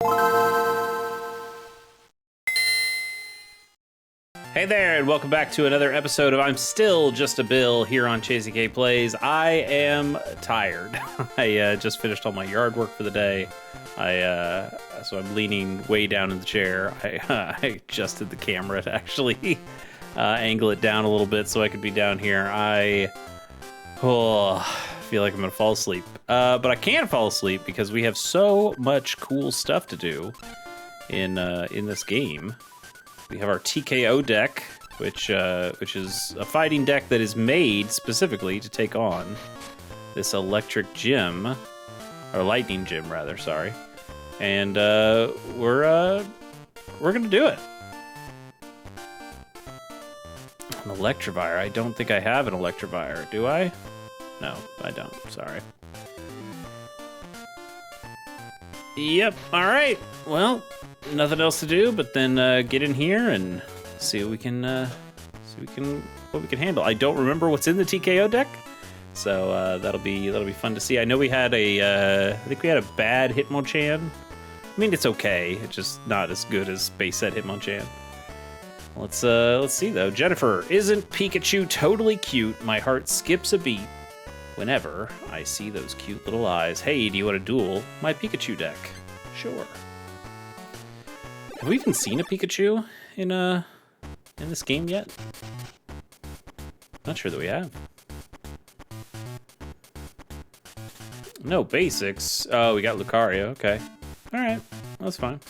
Hey there, and welcome back to another episode of I'm Still Just a Bill here on TCG Plays. I am tired. I just finished all my yard work for the day. So I'm leaning way down in the chair. I adjusted the camera to actually angle it down a little bit so I could be down here. I feel like I'm gonna fall asleep. But I can't fall asleep because we have so much cool stuff to do in this game. We have our TKO deck, which is a fighting deck that is made specifically to take on this electric gym, or lightning gym rather. Sorry, and we're gonna do it. An Electivire. I don't think I have an Electivire. Do I? No, I don't. Sorry. Yep. All right. Well, nothing else to do but then get in here and see what we can handle. I don't remember what's in the TKO deck, so that'll be fun to see. I know we had I think we had a bad Hitmonchan. I mean, it's okay. It's just not as good as base set Hitmonchan. Let's see though. Jennifer, isn't Pikachu totally cute? My heart skips a beat whenever I see those cute little eyes. Hey, do you want to duel my Pikachu deck? Sure. Have we even seen a Pikachu in this game yet? Not sure that we have. No basics. Oh, we got Lucario. Okay. All right. That's fine.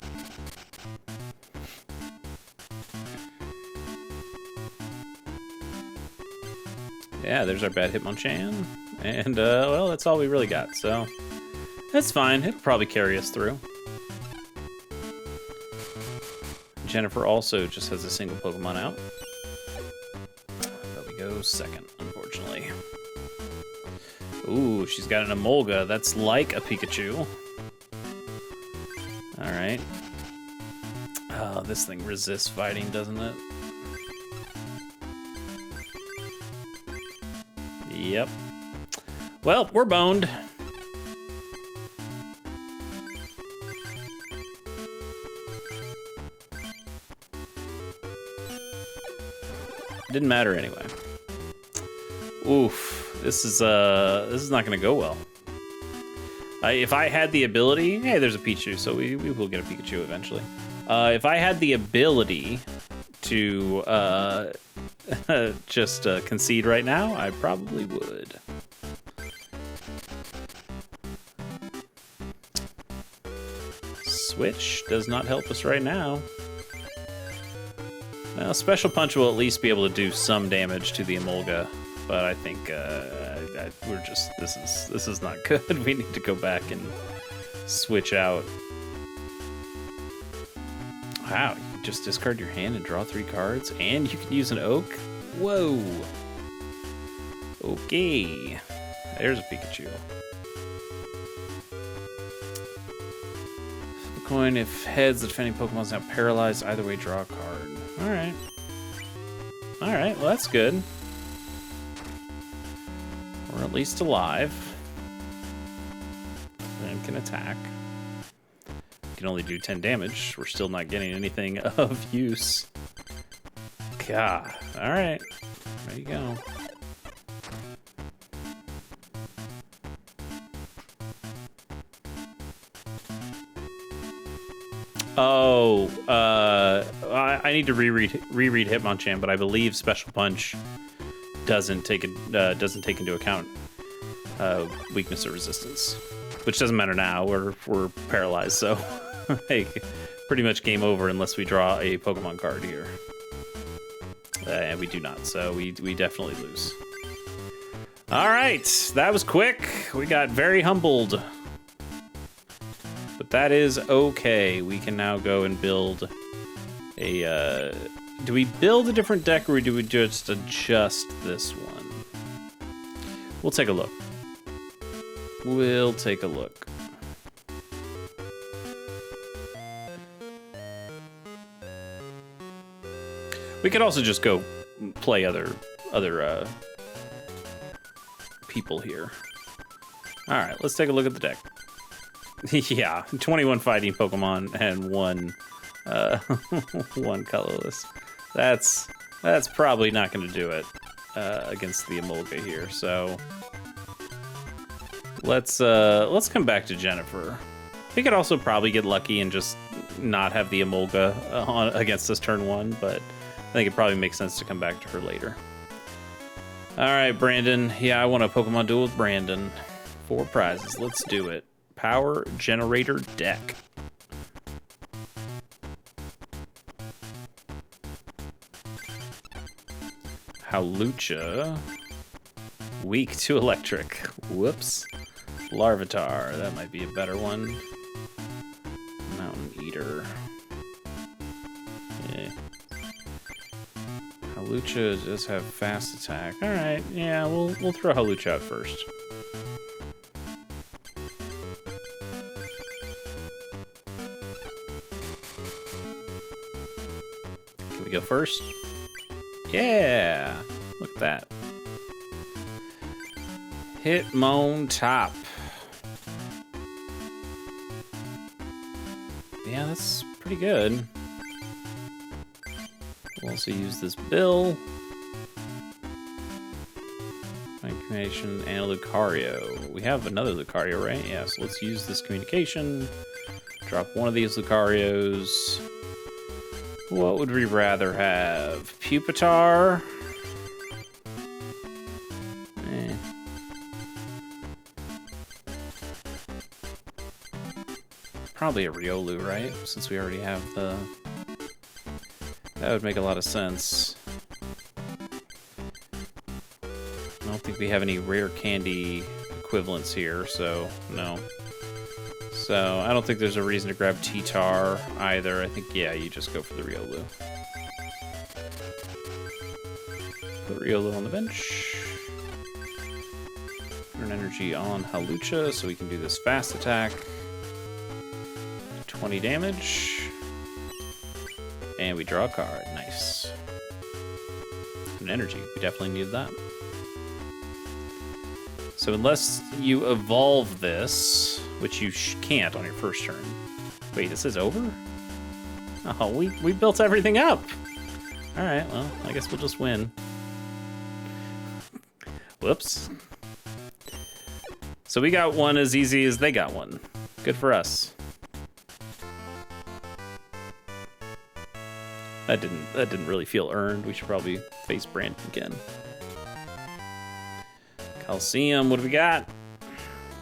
Yeah, there's our bad Hitmonchan. And, well, that's all we really got, so that's fine. It'll probably carry us through. Jennifer also just has a single Pokemon out. But we go second, unfortunately. Ooh, she's got an Emolga. That's like a Pikachu. Alright. Oh, this thing resists fighting, doesn't it? Yep. Well, we're boned. Didn't matter anyway. Oof, this is not gonna go well. If I had the ability, hey, there's a Pichu, so we will get a Pikachu eventually. If I had the ability to just concede right now, I probably would. Switch does not help us right now. Now, Special Punch will at least be able to do some damage to the Emolga, but I think we're just this is not good. We need to go back and switch out. Wow, you can just discard your hand and draw 3 cards, and you can use an Oak? Whoa. Okay. There's a Pikachu. Coin, if heads, the defending Pokemon's now paralyzed. Either way, draw a card. Alright. Alright, well that's good. We're at least alive. And can attack. Can only do 10 damage. We're still not getting anything of use. God. Alright. There you go. Oh, I need to reread Hitmonchan, but I believe Special Punch doesn't take into account weakness or resistance, which doesn't matter now. We're paralyzed, so hey, pretty much game over unless we draw a Pokemon card here, and we do not. So we definitely lose. All right, that was quick. We got very humbled. But that is okay. We can now go and build a... do we build a different deck, or do we just adjust this one? We'll take a look. We'll take a look. We could also just go play other people here. All right, let's take a look at the deck. Yeah, 21 fighting Pokemon and one one colorless. That's probably not going to do it against the Emolga here. So let's come back to Jennifer. We could also probably get lucky and just not have the Emolga on against us turn 1, but I think it probably makes sense to come back to her later. All right, Brandon. Yeah, I want a Pokemon duel with Brandon. 4 prizes. Let's do it. Power Generator deck. Hawlucha. Weak to electric. Whoops. Larvitar. That might be a better one. Mountain Eater. Yeah. Hawlucha does have fast attack. All right. Yeah, we'll throw Hawlucha out first. Can we go first? Yeah. Look at that. Hitmontop. Yeah, that's pretty good. We'll also use this Bill. Communication and Lucario. We have another Lucario, right? Yeah, so let's use this communication. Drop one of these Lucarios. What would we rather have? Pupitar? Probably a Riolu, right? Since we already have the... That would make a lot of sense. I don't think we have any rare candy equivalents here, so no. So I don't think there's a reason to grab T-Tar either. I think, yeah, you just go for the Riolu. Put Riolu on the bench. Put an energy on Hawlucha so we can do this fast attack. 20 damage. And we draw a card. Nice. An energy. We definitely need that. So unless you evolve this, which you can't on your first turn. Wait, this is over? Oh, we built everything up. All right, well, I guess we'll just win. Whoops. So we got one as easy as they got one. Good for us. That didn't really feel earned. We should probably face Brandon again. Coliseum, what do we got?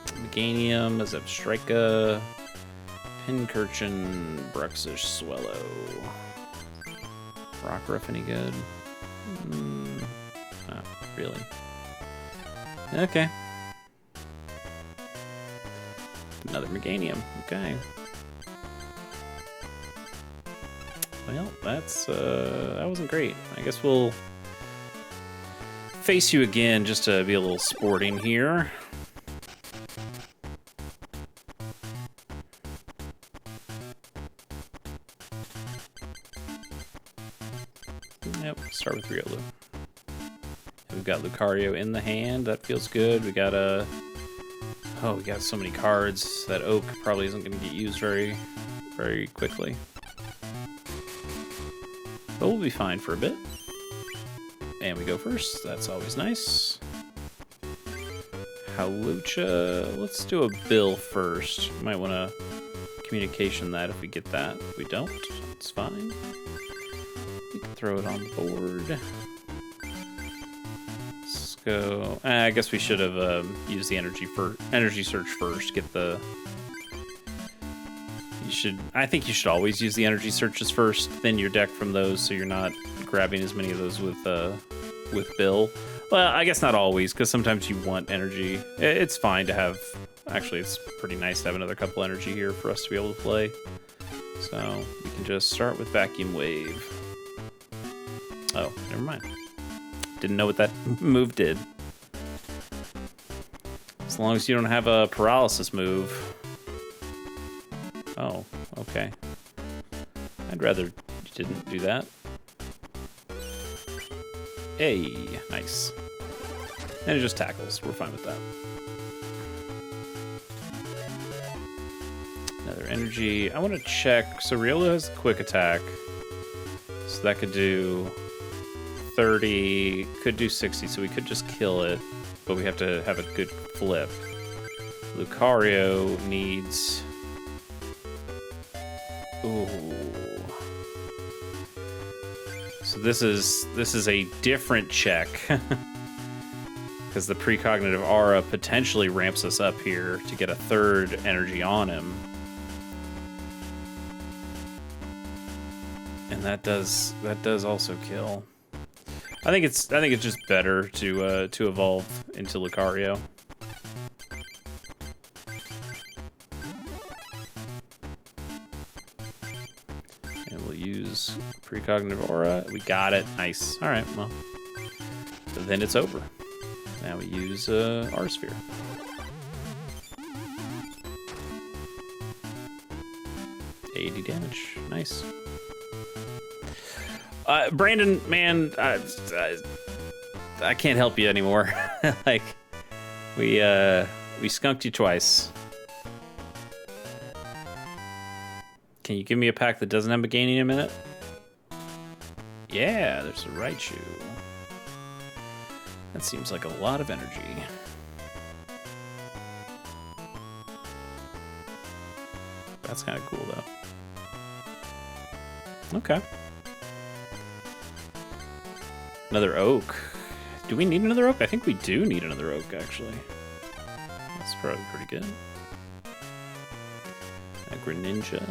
Meganium, Zebstrika, Pincurchin, Bruxish, Swallow. Rockruff any good? Not really. Okay. Another Meganium, okay. Well, that wasn't great. I guess we'll face you again just to be a little sporting here. Yep, start with Riolu. We've got Lucario in the hand. That feels good. We got a... Oh, we got so many cards. That Oak probably isn't going to get used very, very quickly. But we'll be fine for a bit. And we go first. That's always nice. Hawlucha. Let's do a Bill first. Might want to communication that if we get that. If we don't, it's fine. We can throw it on the board. Let's go. I guess we should have used the energy search first. Get the... I think you should always use the energy searches first, thin your deck from those so you're not grabbing as many of those with Bill. Well, I guess not always, because sometimes you want energy. It's fine to have... Actually, it's pretty nice to have another couple energy here for us to be able to play. So we can just start with Vacuum Wave. Oh, never mind. Didn't know what that move did. As long as you don't have a paralysis move... Oh, okay. I'd rather you didn't do that. Hey, nice. And it just tackles. We're fine with that. energy. I want to check. So Riolu has quick attack. So that could do 30, could do 60, so we could just kill it, but we have to have a good flip. Lucario needs... Ooh. So this is a different check. Because the precognitive aura potentially ramps us up here to get a third energy on him. And that does also kill. I think it's just better to evolve into Lucario. And we'll use precognitive aura. We got it. Nice. All right. Well, then it's over. Now we use our sphere. $80 damage. Nice. Brandon, man, I can't help you anymore. Like, we skunked you twice. Can you give me a pack that doesn't have Meganium in it? Yeah, there's a Raichu. That seems like a lot of energy. That's kind of cool, though. Okay. Another oak. Do we need another oak? I think we do need another oak, actually. That's probably pretty good. A Greninja.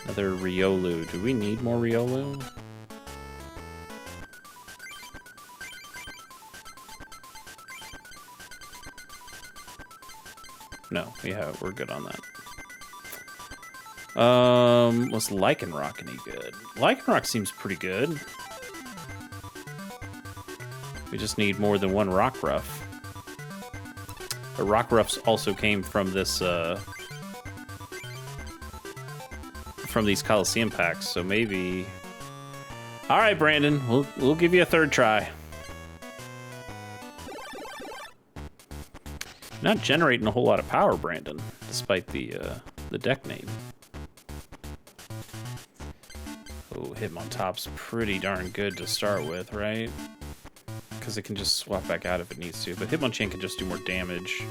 Another Riolu. Do we need more Riolu? No, we're good on that. Was Lycanroc any good? Lycanroc seems pretty good. We just need more than one Rockruff. The Rockruffs also came from this, from these Coliseum packs, so maybe... Alright, Brandon, we'll give you a third try. Not generating a whole lot of power, Brandon, despite the deck name. Oh, Hitmontop's pretty darn good to start with, right? Because it can just swap back out if it needs to. But Hitmonchan can just do more damage.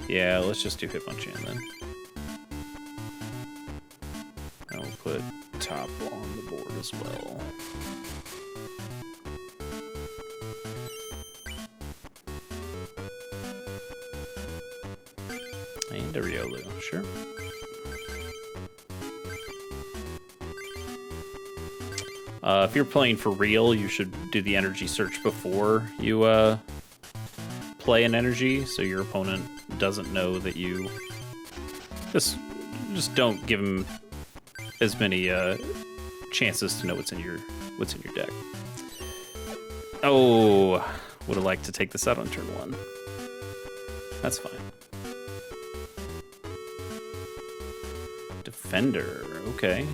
Yeah, let's just do Hitmonchan then. And we'll put Top on the board as well. And a Riolu, sure. If you're playing for real, you should do the energy search before you play an energy, so your opponent doesn't know that you just don't give him as many chances to know what's in your deck. Oh, would have liked to take this out on turn 1. That's fine. Defender, okay.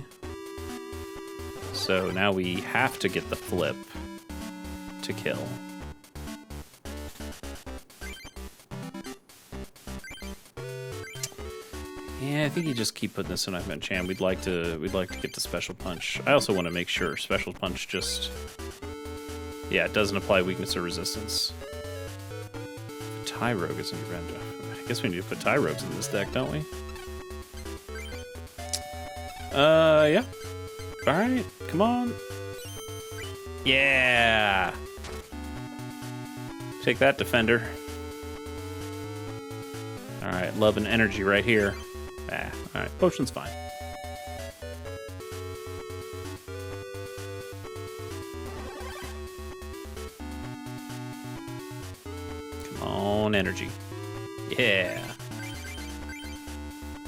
So now we have to get the flip to kill. Yeah, I think you just keep putting this in Hitmonchan. We'd like to get the Special Punch. I also want to make sure Special Punch just... Yeah, it doesn't apply weakness or resistance. Tyrogue is in your end. I guess we need to put Tyrogues in this deck, don't we? Yeah. Alright, come on. Yeah! Take that, Defender. Alright, love and energy right here. Ah, alright, potion's fine. Come on, energy. Yeah.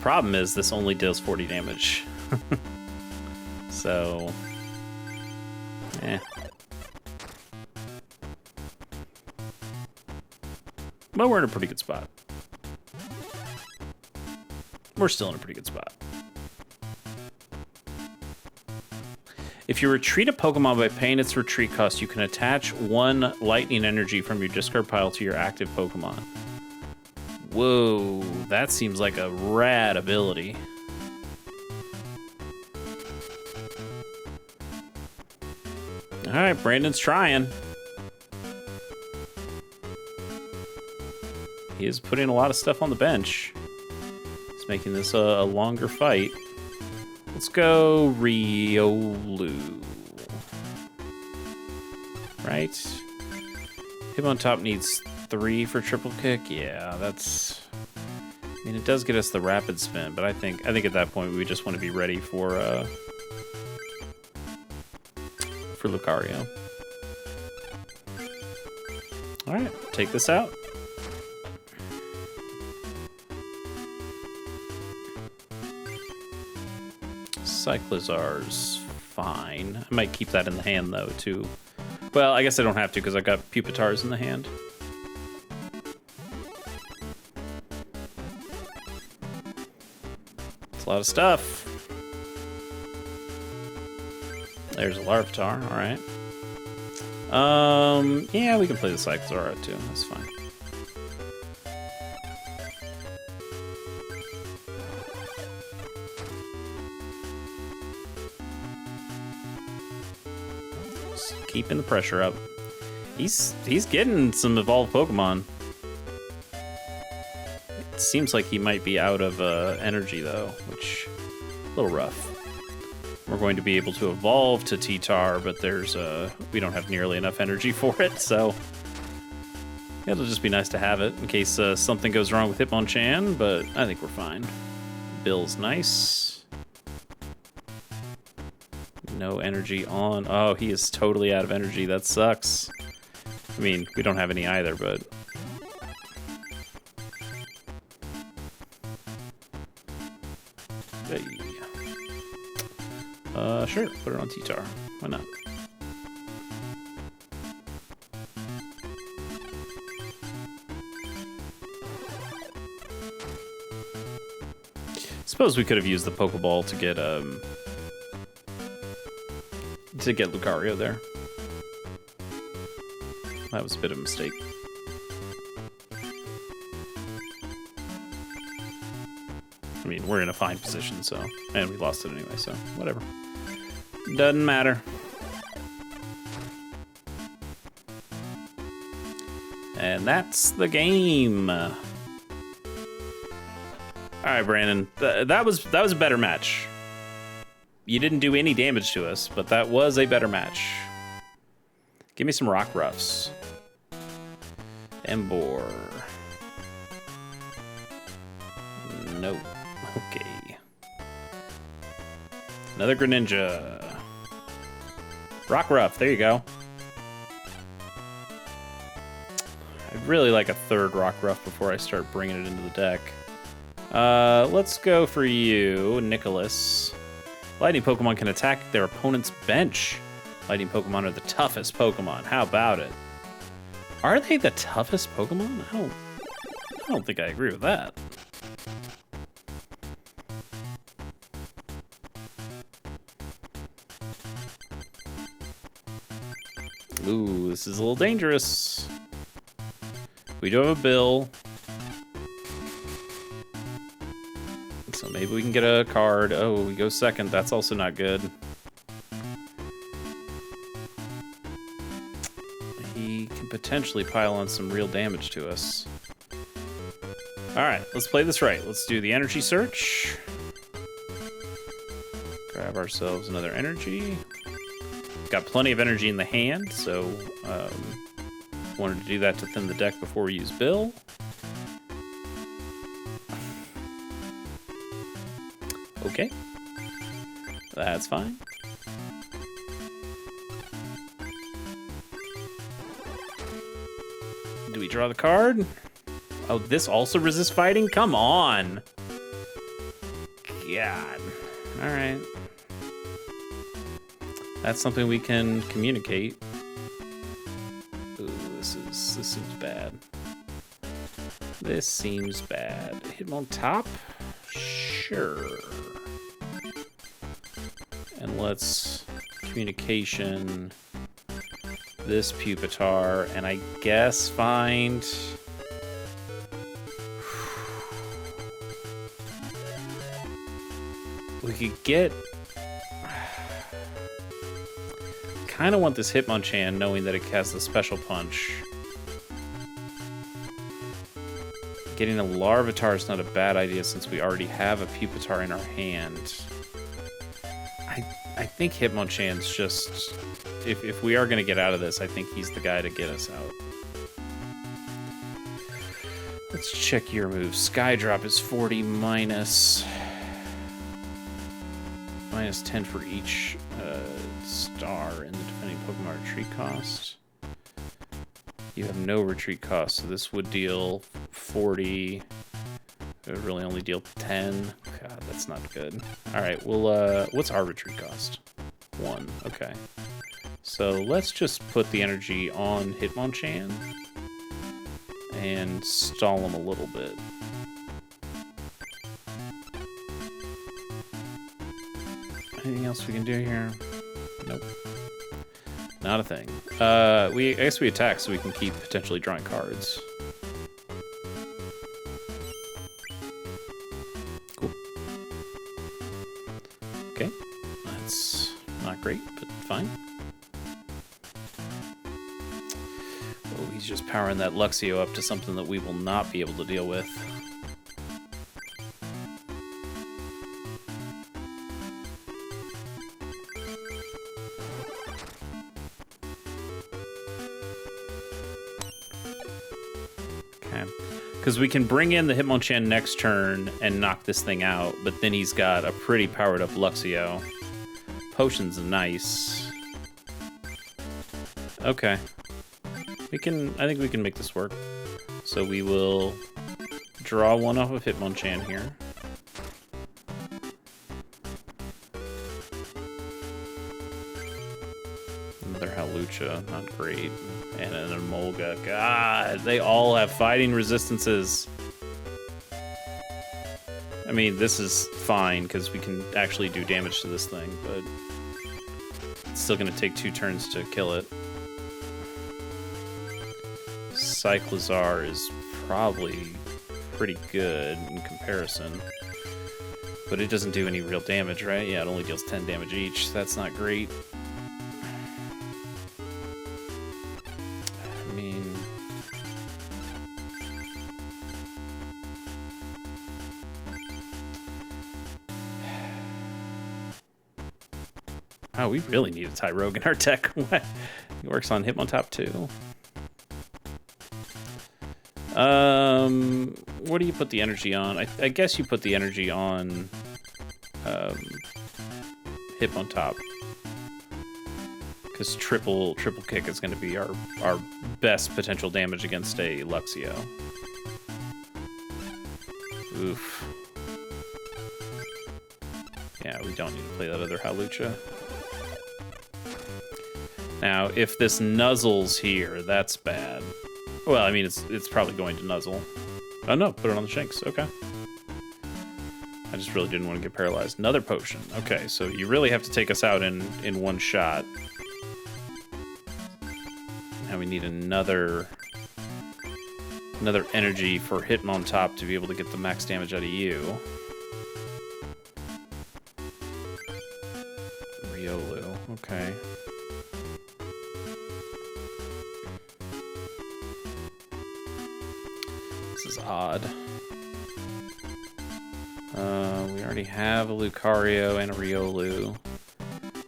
Problem is, this only deals 40 damage. So, but we're in a pretty good spot. We're still in a pretty good spot. If you retreat a Pokemon by paying its retreat cost, you can attach 1 lightning energy from your discard pile to your active Pokemon. Whoa, that seems like a rad ability. All right, Brandon's trying. He is putting a lot of stuff on the bench. It's making this a longer fight. Let's go Riolu. Right? Hitmontop needs 3 for triple kick. Yeah, that's... I mean, it does get us the rapid spin, but I think at that point we just want to be ready for Lucario. All right, take this out. Cyclizar's fine. I might keep that in the hand, though, too. Well, I guess I don't have to, because I got Pupitars in the hand. It's a lot of stuff. There's a Larvitar, alright. Yeah, we can play the Cyclizar out, too. That's fine. Keeping the pressure up. He's getting some evolved Pokemon. It seems like he might be out of energy though, which a little rough. We're going to be able to evolve to T-Tar, but we don't have nearly enough energy for it, so it'll just be nice to have it in case something goes wrong with Hitmonchan, but I think we're fine. Bill's nice. No energy on. Oh, he is totally out of energy. That sucks. I mean, we don't have any either, but... Hey. Sure. Put it on T-Tar. Why not? Suppose we could have used the Pokeball to get Lucario there. That was a bit of a mistake. I mean, we're in a fine position, so... And we lost it anyway, so whatever. Doesn't matter. And that's the game. All right, Brandon. That was a better match. You didn't do any damage to us, but that was a better match. Give me some Rock Ruffs. Embor. Nope. Okay. Another Greninja. Rock Ruff, there you go. I'd really like a third Rock Ruff before I start bringing it into the deck. Let's go for you, Nicholas. Lightning Pokemon can attack their opponent's bench. Lightning Pokemon are the toughest Pokemon. How about it? Are they the toughest Pokemon? I don't think I agree with that. Ooh, this is a little dangerous. We do have a Bill. So maybe we can get a card. Oh, we go second. That's also not good. He can potentially pile on some real damage to us. Alright, let's play this right. Let's do the energy search. Grab ourselves another energy. Got plenty of energy in the hand, so wanted to do that to thin the deck before we use Bill. Okay. That's fine. Do we draw the card? Oh, this also resists fighting? Come on. God. All right. That's something we can communicate. Ooh, this seems bad. This seems bad. Hit him on top? Sure. And let's communication this Pupitar, and I guess find... We could get... kind of want this Hitmonchan, knowing that it casts the special punch. Getting a Larvitar is not a bad idea since we already have a Pupitar in our hand. I think Hitmonchan's just... If we are going to get out of this, I think he's the guy to get us out. Let's check your move. Skydrop is 40 minus 10 for each star in the defending Pokemon retreat cost. You have no retreat cost, so this would deal 40. It would really only deal 10. God, that's not good. All right, well, what's our retreat cost? 1. Okay. So let's just put the energy on Hitmonchan and stall him a little bit. Anything else we can do here? Nope. Not a thing. I guess we attack so we can keep potentially drawing cards. Cool. Okay. That's not great, but fine. Oh, he's just powering that Luxio up to something that we will not be able to deal with. Because we can bring in the Hitmonchan next turn and knock this thing out, but then he's got a pretty powered up Luxio. Potion's nice. Okay. I think we can make this work. So we will draw one off of Hitmonchan here. Another Hawlucha, not great. And an Emolga. God, they all have fighting resistances. I mean, this is fine because we can actually do damage to this thing, but it's still going to take 2 turns to kill it. Cyclizar is probably pretty good in comparison, but it doesn't do any real damage, right? Yeah, it only deals 10 damage each. That's not great. Oh, we really need a Tyrogue in our deck. What? He works on Hitmontop too. What do you put the energy on? I guess you put the energy on Hitmontop. Because triple kick is going to be our best potential damage against a Luxio. Oof. Yeah, we don't need to play that other Hawlucha. Now, if this nuzzles here, that's bad. Well, I mean, it's probably going to nuzzle. Oh no, put it on the Shanks. Okay. I just really didn't want to get paralyzed. Another potion. Okay, so you really have to take us out in one shot. Now we need another energy for Hitmontop to be able to get the max damage out of you. Riolu. Okay. Odd. We already have a Lucario and a Riolu.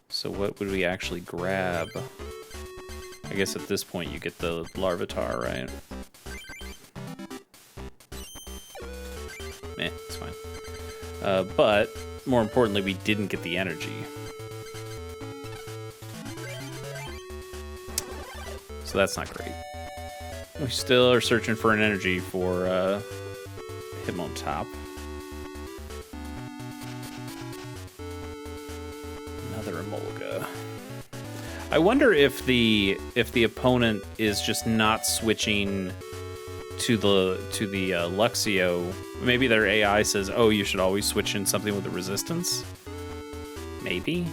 So what would we actually grab? I guess at this point you get the Larvitar, right? It's fine. But more importantly, we didn't get the energy. So that's not great. We still are searching for an energy for Hitmontop. Another Emolga. I wonder if the opponent is just not switching to the Luxio. Maybe their AI says, "Oh, you should always switch in something with a resistance." Maybe,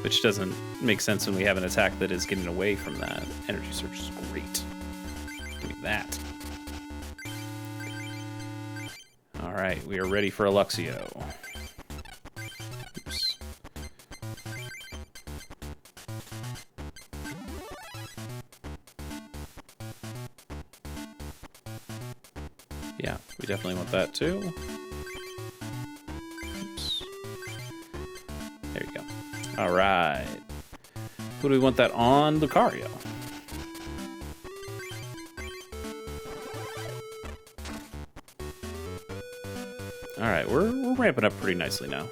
which doesn't make sense when we have an attack that is getting away from that. Energy Search is great. Give me that. All right, we are ready for a Luxio. want that too. Oops. There you go. All right. Who do we want that on? Lucario. All right, we're ramping up pretty nicely now.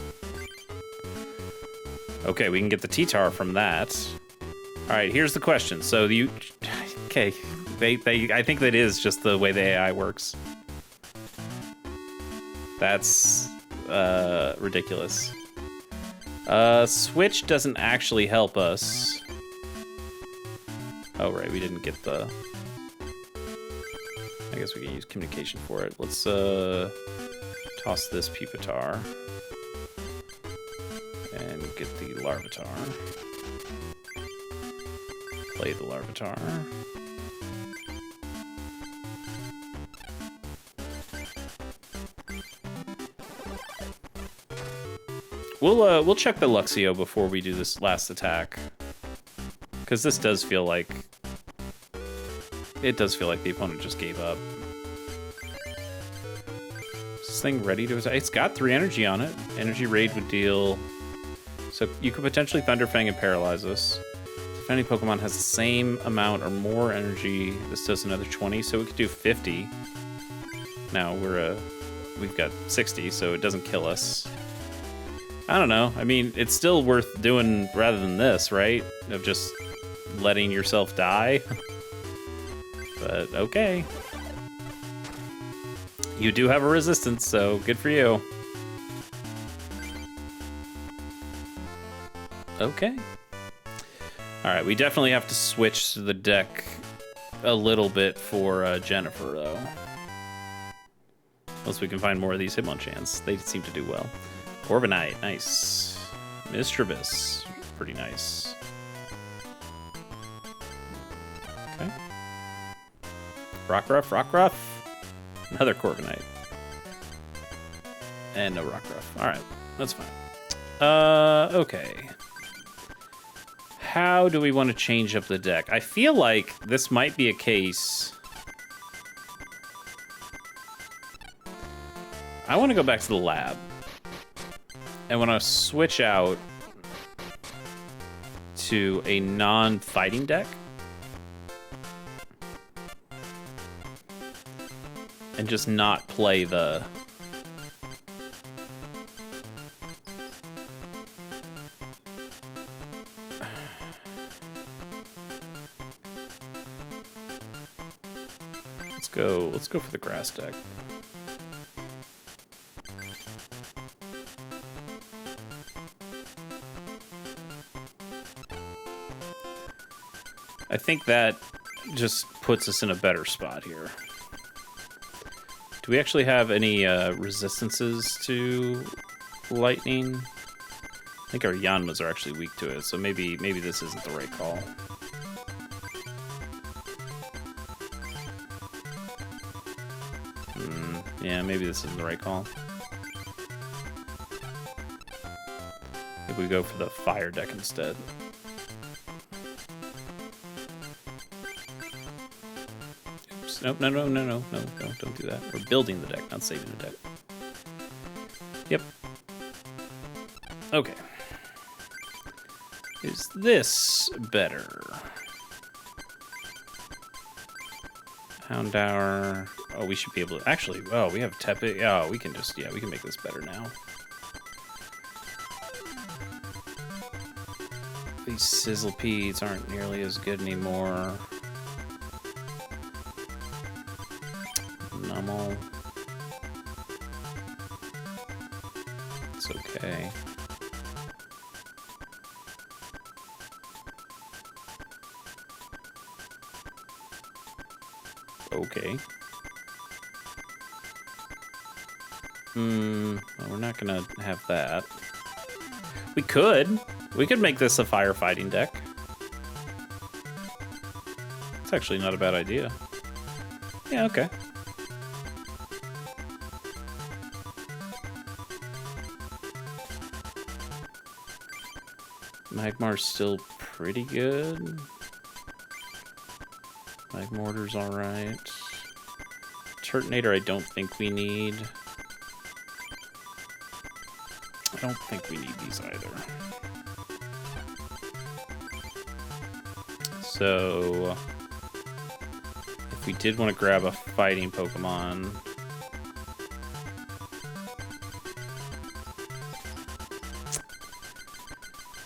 Okay, we can get the T-Tar from that. All right, here's the question. So you, okay, I think that is just the way the AI works. That's ridiculous. Switch doesn't actually help us. Oh, right, we didn't get the... I guess we can use communication for it. Let's toss this Pupitar. And get the Larvitar. Play the Larvitar. We'll check the Luxio before we do this last attack, because this does feel like the opponent just gave up. Is this thing ready to attack? It's got 3 energy on it. Energy Raid would deal, so you could potentially Thunderfang and paralyze us. If any Pokemon has the same amount or more energy, this does another 20, so we could do 50. Now we've got 60, so it doesn't kill us. I don't know. I mean, it's still worth doing rather than this, right? Of just letting yourself die. But okay. You do have a resistance, so good for you. Okay. All right, we definitely have to switch the deck a little bit for Jennifer, though. Unless we can find more of these Hitmonchans. They seem to do well. Corviknight, nice. Mischievous, pretty nice. Okay. Rockruff. Another Corviknight. And no Rockruff. All right, that's fine. Okay. How do we want to change up the deck? I feel like this might be a case. I want to go back to the lab. And when I switch out to a non-fighting deck, and just not play the... Let's go for the grass deck. I think that just puts us in a better spot here. Do we actually have any resistances to lightning? I think our Yanmas are actually weak to it, so maybe this isn't the right call. Yeah, maybe this isn't the right call. Maybe we go for the fire deck instead. Oops. Nope, no, don't do that. We're building the deck, not saving the deck. Yep. Okay. Is this better? Houndour. Oh, we should be able to... Actually, oh, we have Tepid. Oh, we can just... Yeah, we can make this better now. These Sizzlepedes aren't nearly as good anymore. Nummel. It's okay. Okay. Well, we're not gonna have that. We could make this a firefighting deck. It's actually not a bad idea. Yeah, okay. Magmar's still pretty good. Magmortar's alright. Turtonator I don't think we need. I don't think we need these either. So, if we did want to grab a fighting Pokemon,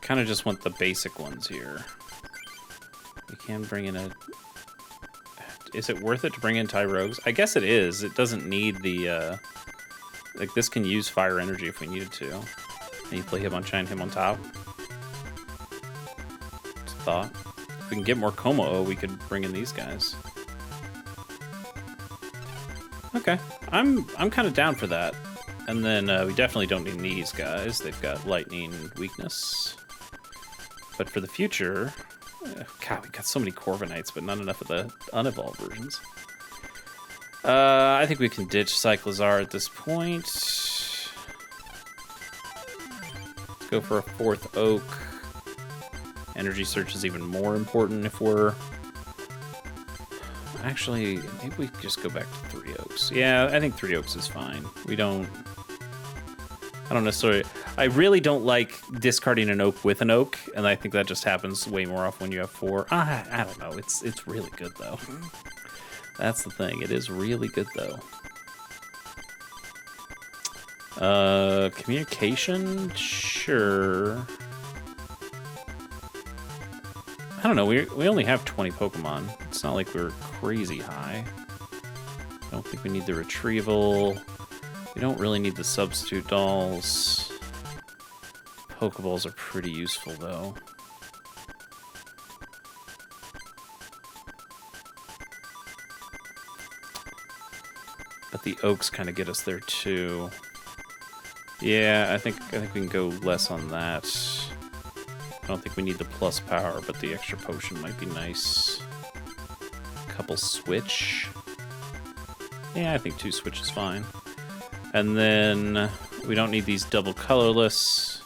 kind of just want the basic ones here. We can bring in a... Is it worth it to bring in Tyrogues? I guess it is. It doesn't need the... Like, this can use Fire Energy if we needed to. And you play Hitmonchan, him on top. Just a thought. If we can get more Como-O, we could bring in these guys. Okay. I'm kind of down for that. And then we definitely don't need these guys. They've got Lightning weakness. But for the future... God, we got so many Corviknights, but not enough of the unevolved versions. I think we can ditch Cyclizar at this point. Let's go for a 4th Oak. Energy Search is even more important if we're... Actually, maybe we just go back to 3 Oaks. Yeah, I think 3 Oaks is fine. We don't... I don't necessarily... I really don't like discarding an Oak with an Oak, and I think that just happens way more often when you have 4. I don't know. It's really good, though. That's the thing. It is really good, though. Communication? Sure. I don't know. We only have 20 Pokemon. It's not like we're crazy high. I don't think we need the retrieval. We don't really need the substitute dolls. Pokeballs are pretty useful, though. But the Oaks kind of get us there, too. Yeah, I think we can go less on that. I don't think we need the plus power, but the extra potion might be nice. Couple switch. Yeah, I think 2 switch is fine. And then we don't need these double colorless.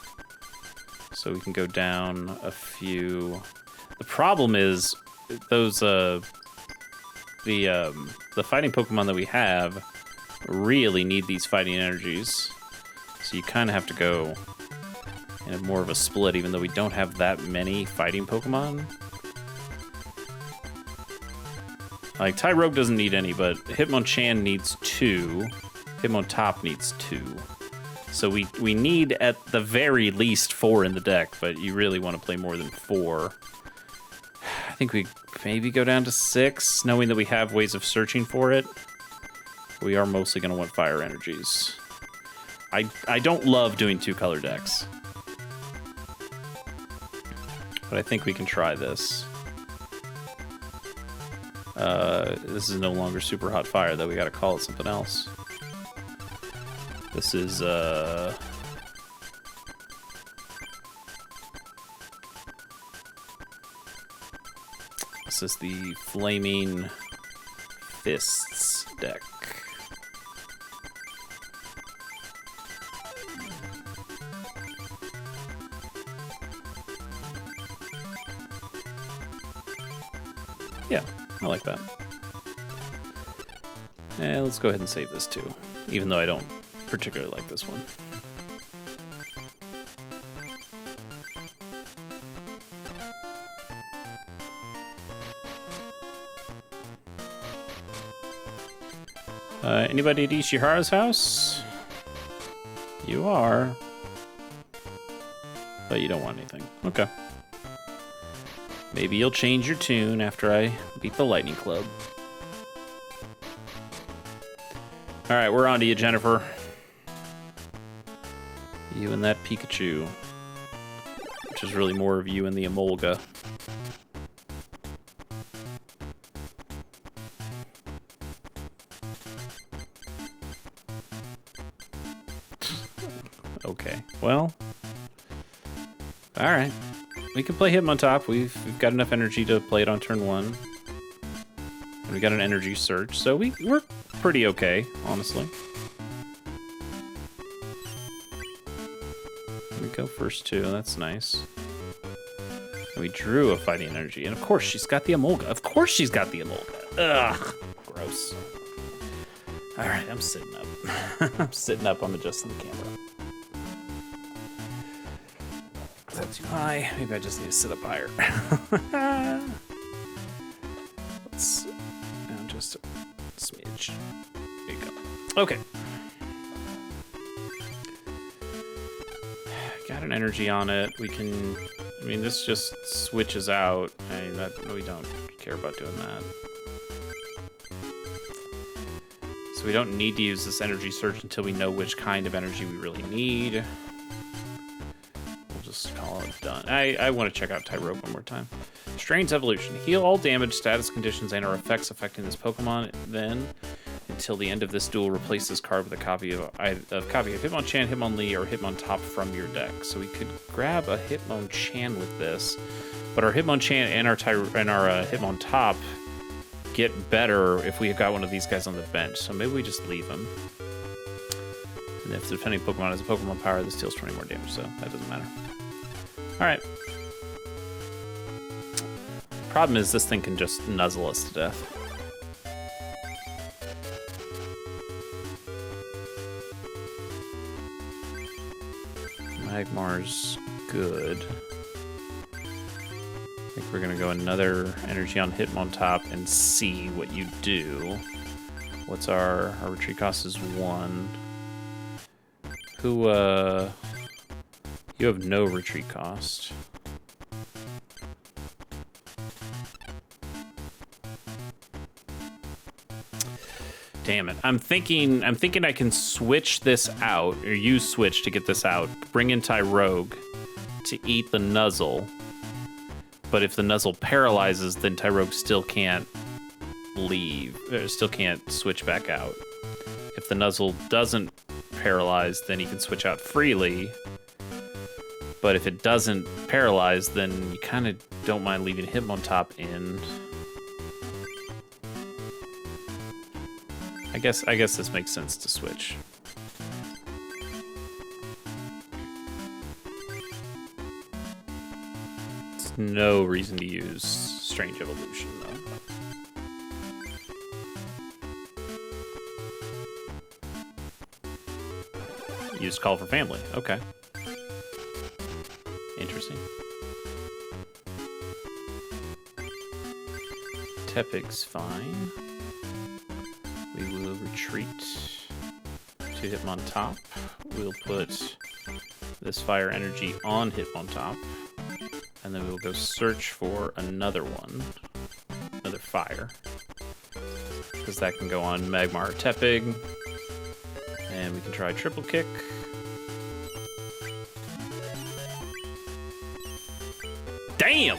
So we can go down a few. The problem is those the fighting Pokemon that we have really need these fighting energies. So you kind of have to go in more of a split, even though we don't have that many fighting Pokemon. Like, Tyrogue doesn't need any, but Hitmonchan needs 2. Hitmontop needs 2. So we need, at the very least, 4 in the deck, but you really want to play more than 4. I think we maybe go down to 6, knowing that we have ways of searching for it. We are mostly going to want fire energies. I don't love doing 2-color decks. But I think we can try this. This is no longer super hot fire, though. We gotta call it something else. This is, This is the Flaming Fists deck. Yeah, I like that. And let's go ahead and save this too, even though I don't particularly like this one. Anybody at Ishihara's house? You are. But you don't want anything. Okay. Maybe you'll change your tune after I beat the Lightning Club. Alright, we're on to you, Jennifer. You and that Pikachu. Which is really more of you and the Emolga. Okay, well. Alright. We can play Hitmontop. We've got enough energy to play it on turn 1. And we got an energy search, so we're pretty okay, honestly. We go first 2, that's nice. And we drew a fighting energy, and of course she's got the Emolga. Of course she's got the Emolga. Ugh, gross. All right, I'm sitting up. I'm sitting up. I'm adjusting the camera. Is that too high? Maybe I just need to sit up higher. Let's just a smidge. There you go. Okay. Got an energy on it. We can. I mean, this just switches out. I mean, we don't care about doing that. So we don't need to use this energy surge until we know which kind of energy we really need. We'll just call it done. I want to check out Tyrogue one more time. Strain's evolution. Heal all damage, status conditions, and or effects affecting this Pokemon. Then, until the end of this duel, replace this card with a copy of Hitmonchan, Hitmonlee, or Hitmontop from your deck. So we could grab a Hitmonchan with this, but our Hitmonchan and our Hitmontop get better if we got one of these guys on the bench. So maybe we just leave him. And if the defending Pokemon has a Pokemon power, this deals 20 more damage, so that doesn't matter. All right. Problem is, this thing can just nuzzle us to death. Magmar's good. I think we're gonna go another energy on Hitmontop and see what you do. What's our retreat cost is 1. Who, you have no retreat cost. Damn it. I'm thinking I can switch this out, or use switch to get this out. Bring in Tyrogue to eat the Nuzzle. But if the Nuzzle paralyzes, then Tyrogue still can't leave, or still can't switch back out. If the Nuzzle doesn't paralyze, then he can switch out freely. But if it doesn't paralyze, then you kind of don't mind leaving Hitmontop in. I guess this makes sense to switch. There's no reason to use Strange Evolution, though. Use Call for Family. Okay. Interesting. Tepig's fine. We will retreat to Hitmontop. We'll put this fire energy on Hitmontop. And then we'll go search for another one. Another fire. Because that can go on Magmar or Tepig. And we can try Triple Kick. Damn!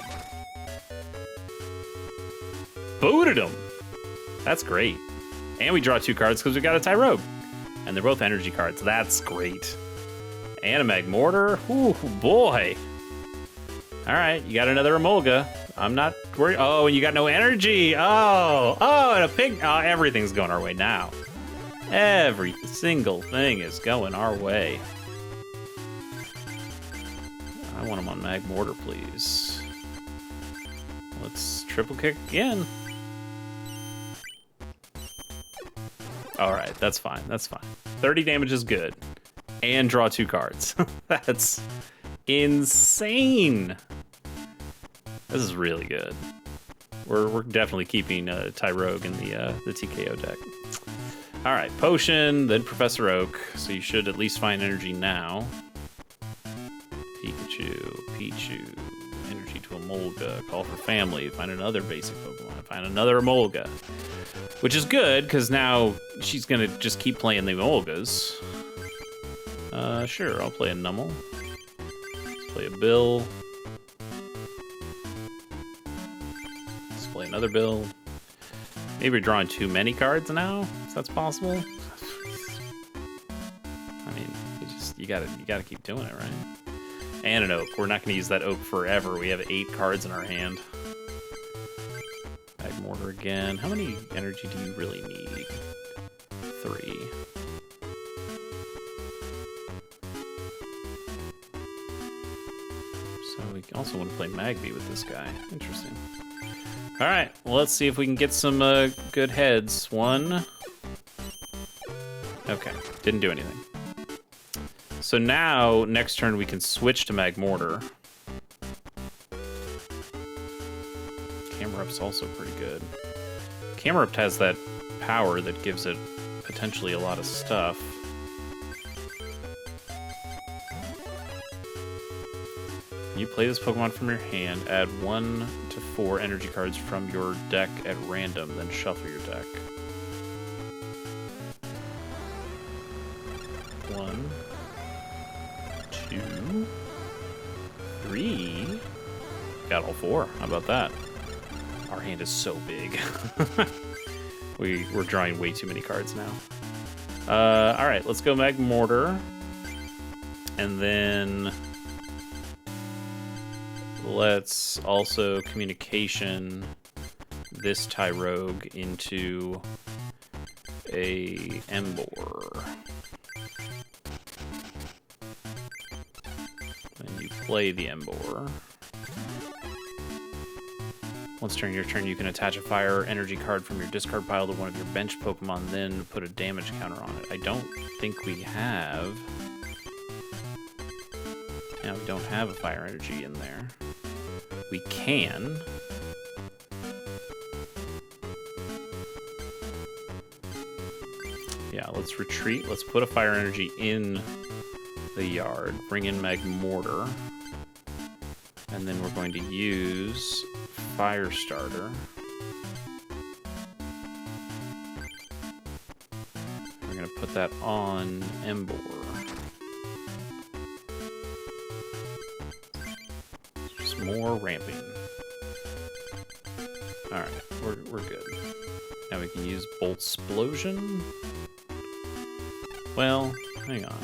Booted him! That's great. And we draw 2 cards because we got a Tyrogue. And they're both energy cards. That's great. And a Magmortar. Ooh, boy. All right, you got another Emolga. I'm not worried. Oh, and you got no energy. Oh, and a pig. Oh, everything's going our way now. Every single thing is going our way. I want him on Magmortar, please. Let's Triple Kick again. All right, that's fine. That's fine. 30 damage is good. And draw 2 cards. That's insane. This is really good. We're definitely keeping Tyrogue in the TKO deck. All right, Potion, then Professor Oak. So you should at least find energy now. Pichu, energy to Emolga, Call for Family, find another basic Pokemon, find another Emolga. Which is good, because now she's going to just keep playing the Emolgas. Sure, I'll play a Numel. Let's play a Bill. Let's play another Bill. Maybe we're drawing too many cards now, if that's possible. I mean, you gotta keep doing it, right? And an Oak. We're not going to use that Oak forever. We have 8 cards in our hand. Magmortar again. How many energy do you really need? 3. So we also want to play Magby with this guy. Interesting. All right, well, let's see if we can get some good heads. 1, didn't do anything. So now, next turn, we can switch to Magmortar. Camerupt's also pretty good. Camerupt has that power that gives it potentially a lot of stuff. You play this Pokemon from your hand, add 1 to 4 energy cards from your deck at random, then shuffle your deck. 1, 2, 3. Got all 4. How about that? Our hand is so big. We're drawing way too many cards now. All right, let's go Magmortar. And then let's also communication this Tyrogue into a Emboar. And you play the Emboar. Once during your turn, you can attach a fire energy card from your discard pile to one of your bench Pokemon, then put a damage counter on it. I don't think we have... Yeah, we don't have a fire energy in there. We can. Yeah, let's retreat. Let's put a fire energy in the yard. Bring in Magmortar. And then we're going to use Fire Starter. We're going to put that on Emboar. Just more ramping. Alright, we're good. Now we can use Bolt Explosion. Well, hang on.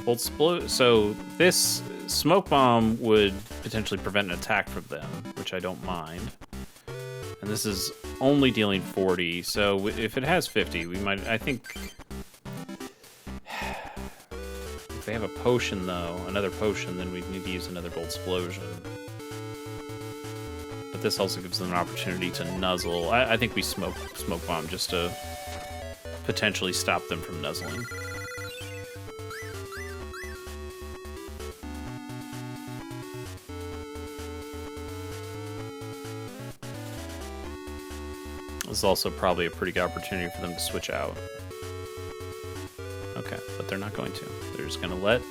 Bolt So this Smoke Bomb would potentially prevent an attack from them, which I don't mind. And this is only dealing 40, so if it has 50, we might... I think... If they have a potion, though, another potion, then we'd need to use another Bolt Explosion. But this also gives them an opportunity to nuzzle. I think we Smoke Bomb just to potentially stop them from nuzzling. This is also probably a pretty good opportunity for them to switch out. Okay, but they're not going to. They're just going to let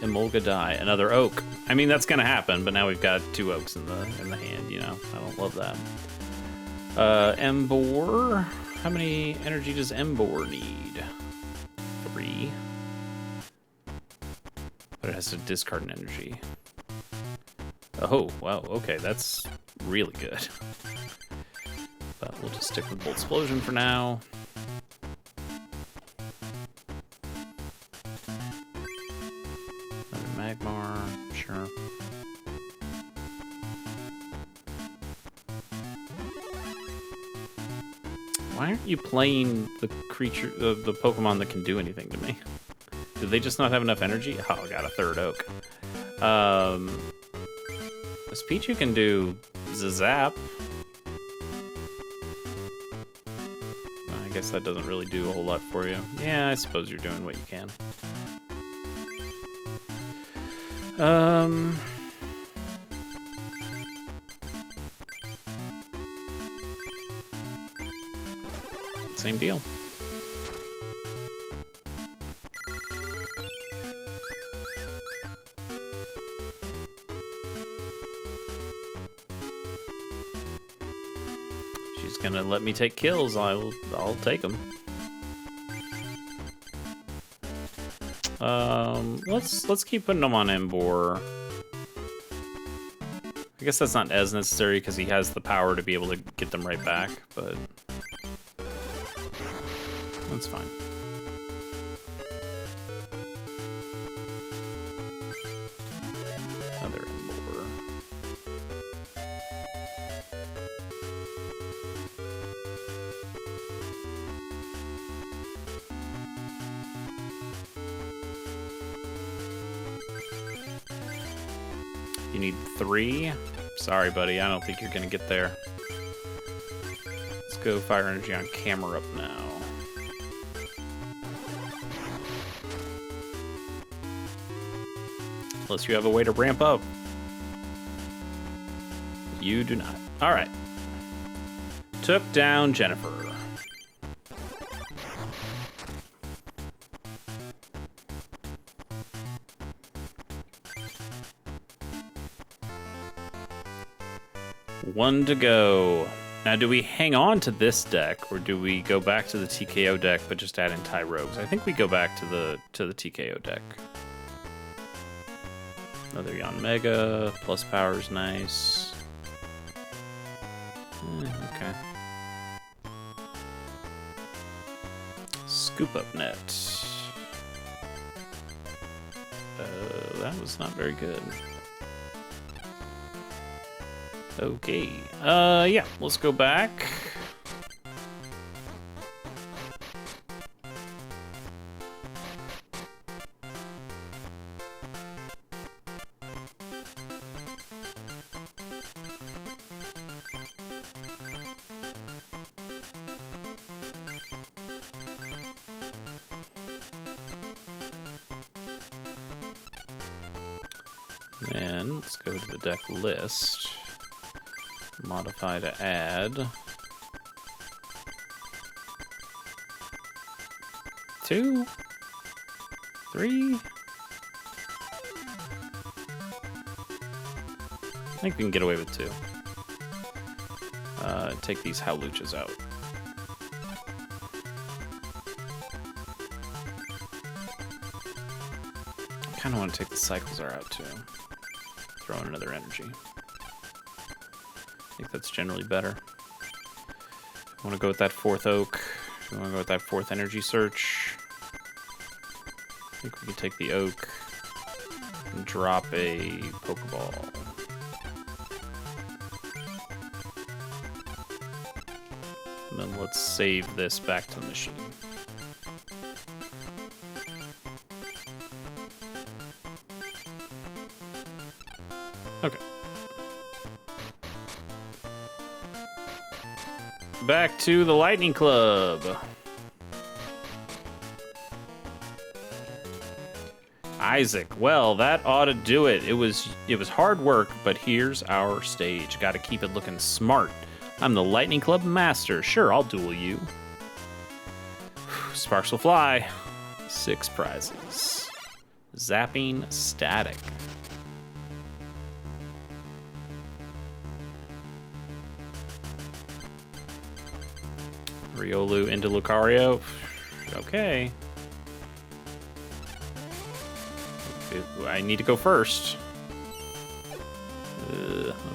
Emolga die. Another Oak. I mean, that's going to happen, but now we've got 2 Oaks in the hand, you know? I don't love that. Emboar. How many energy does Emboar need? 3. But it has to discard an energy. Oh, wow, okay, that's really good. But we'll just stick with Bolt Explosion for now. Another Magmar, sure. Why aren't you playing the creature, the Pokemon that can do anything to me? Do they just not have enough energy? Oh, I got a 3rd Oak. This Pichu can do Zap. I guess that doesn't really do a whole lot for you. Yeah, I suppose you're doing what you can. Same deal. She's gonna let me take kills. I'll take them. Let's keep putting them on Emboar. I guess that's not as necessary because he has the power to be able to get them right back, but that's fine. Another Emboar. You need 3? Sorry, buddy, I don't think you're gonna get there. Let's go Fire Energy on Camerupt now. Unless you have a way to ramp up. You do not. All right. Took down Jennifer. One to go. Now, do we hang on to this deck, or do we go back to the TKO deck but just add in Ty Rogues? I think we go back to the TKO deck. Another Yanmega, plus power's nice. Okay. Scoop up net. That was not very good. Okay. Yeah, let's go back. And let's go to the deck list. Modify to add. 2, 3. I think we can get away with 2. Take these Howluchas out. I kind of want to take the Cyclezar out too. Throw in another energy. I think that's generally better. I want to go with that 4th Oak. I want to go with that 4th Energy Search. I think we can take the Oak and drop a Pokeball. And then let's save this back to the machine. Okay. Back to the Lightning Club. Isaac, well, that ought to do it. It was hard work, but here's our stage. Got to keep it looking smart. I'm the Lightning Club Master. Sure, I'll duel you. Sparks will fly. 6 prizes. Zapping Static. Riolu into Lucario. Okay. I need to go first.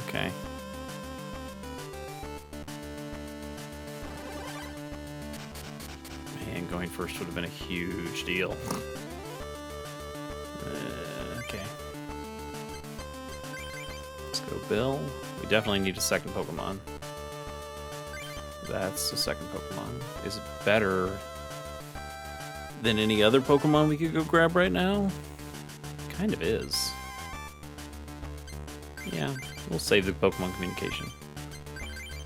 Okay. Man, going first would have been a huge deal. Okay. Let's go Bill. We definitely need a second Pokemon. That's the second Pokemon. Is it better than any other Pokemon we could go grab right now? Kind of is. Yeah, we'll save the Pokemon communication.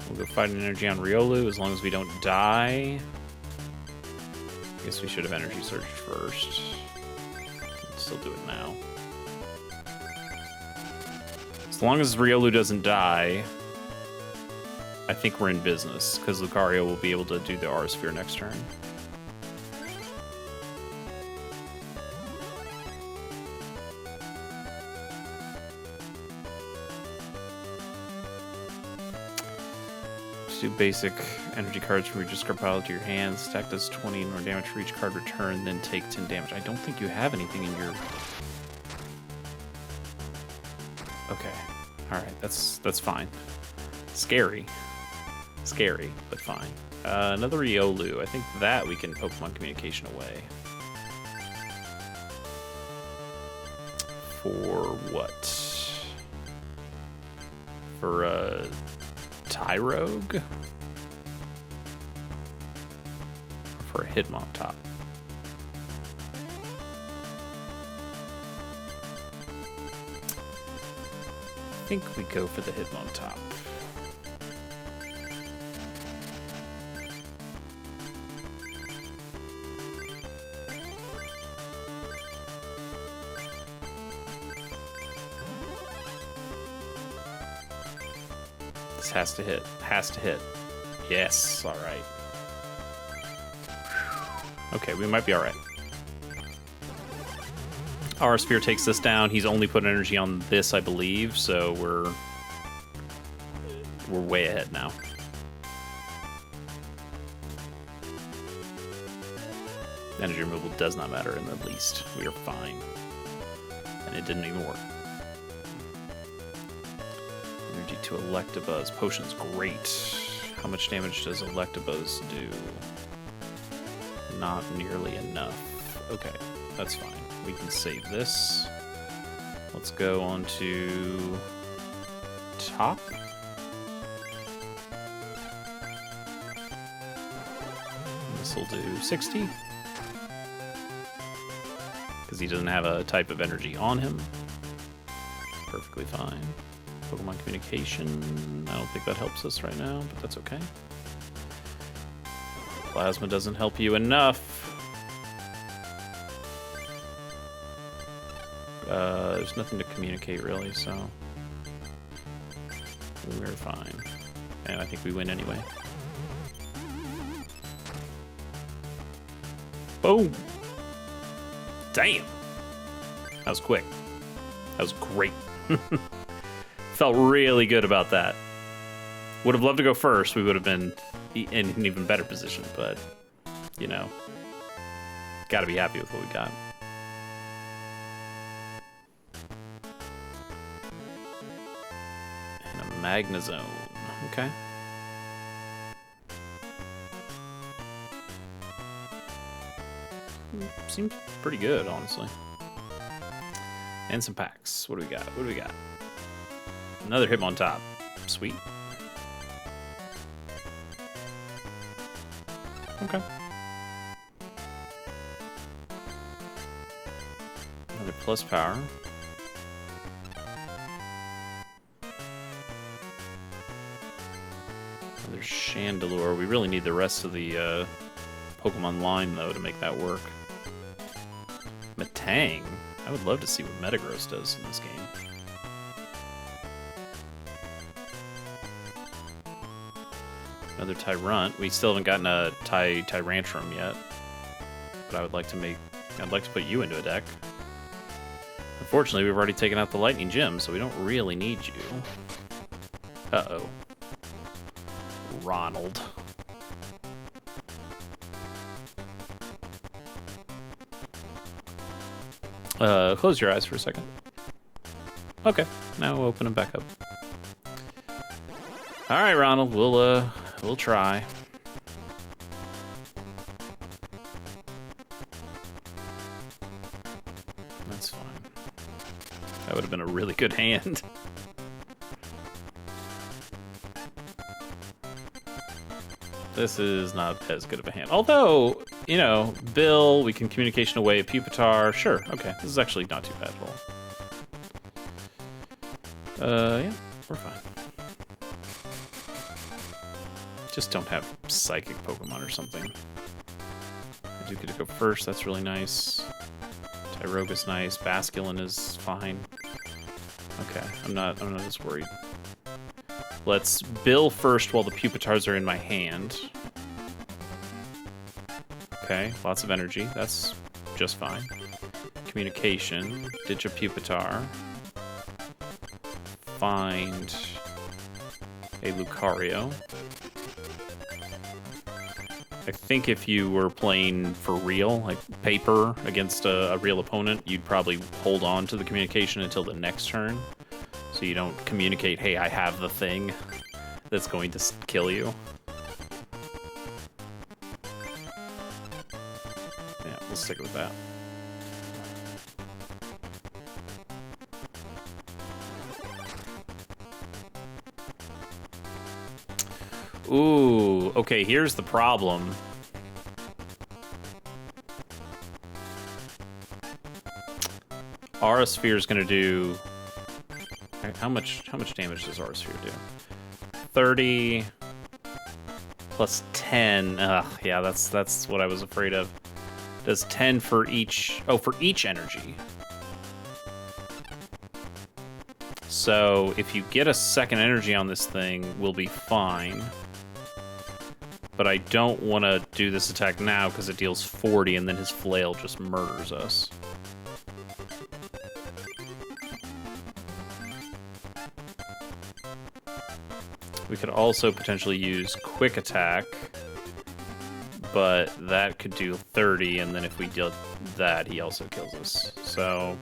We'll go fight an energy on Riolu as long as we don't die. I guess we should have energy searched first. Let's still do it now. As long as Riolu doesn't die, I think we're in business, because Lucario will be able to do the Aura Sphere next turn. Just do basic energy cards from your discard pile to your hand. Stack does 20 more damage for each card return, then take 10 damage. I don't think you have anything in your... Okay. Alright, that's fine. Scary. Scary, but fine. Another Riolu. I think that we can Pokemon Communication away. For what? For Tyrogue? For a Hitmontop? I think we go for the Hitmontop. This has to hit. Has to hit. Yes. All right. Okay, we might be all right. Our sphere takes this down. He's only put energy on this, I believe, so we're way ahead now. Energy removal does not matter in the least. We are fine. And it didn't even work. Energy to Electabuzz. Potion's great. How much damage does Electabuzz do? Not nearly enough. Okay, that's fine. We can save this. Let's go on to top. This will do 60. Because he doesn't have a type of energy on him. Perfectly fine. Pokemon communication. I don't think that helps us right now, but that's okay. Plasma doesn't help you enough. There's nothing to communicate really, so we're fine. And I think we win anyway. Boom! Damn! That was quick. That was great. Felt really good about that. Would have loved to go first. We would have been in an even better position, but, you know, gotta be happy with what we got. And a Magnezone. Okay. Seems pretty good, honestly. And some packs. What do we got? What do we got? Another Hitmontop. Sweet. Okay. Another plus power. Another Chandelure. We really need the rest of the Pokemon line, though, to make that work. Metang? I would love to see what Metagross does in this game. Another Tyrant. We still haven't gotten a Tyrantrum yet. But I would like to I'd like to put you into a deck. Unfortunately, we've already taken out the Lightning Gem, so we don't really need you. Uh-oh. Ronald. Close your eyes for a second. Okay, now we'll open them back up. All right, Ronald, we'll try. That's fine. That would have been a really good hand. This is not as good of a hand. Although, you know, Bill, we can communication away a Pupitar. Sure, okay. This is actually not too bad at all. Yeah, we're fine. Just don't have Psychic Pokemon or something. I do get to go first, that's really nice. Tyrogus nice. Basculin is fine. Okay, I'm not as worried. Let's Bill first while the Pupitars are in my hand. Okay, lots of energy. That's just fine. Communication. Ditch a Pupitar. Find a Lucario. I think if you were playing for real, like paper against a real opponent, you'd probably hold on to the communication until the next turn. So you don't communicate, hey, I have the thing that's going to kill you. Yeah, we'll stick with that. Ooh, okay, here's the problem. Aura Sphere is going to do... How much damage does Aura Sphere do? 30 plus 10. Ugh, yeah, that's what I was afraid of. Does 10 for each... Oh, for each energy. So if you get a second energy on this thing, we'll be fine. But I don't want to do this attack now because it deals 40 and then his flail just murders us. We could also potentially use quick attack, but that could do 30, and then if we deal that, he also kills us. So,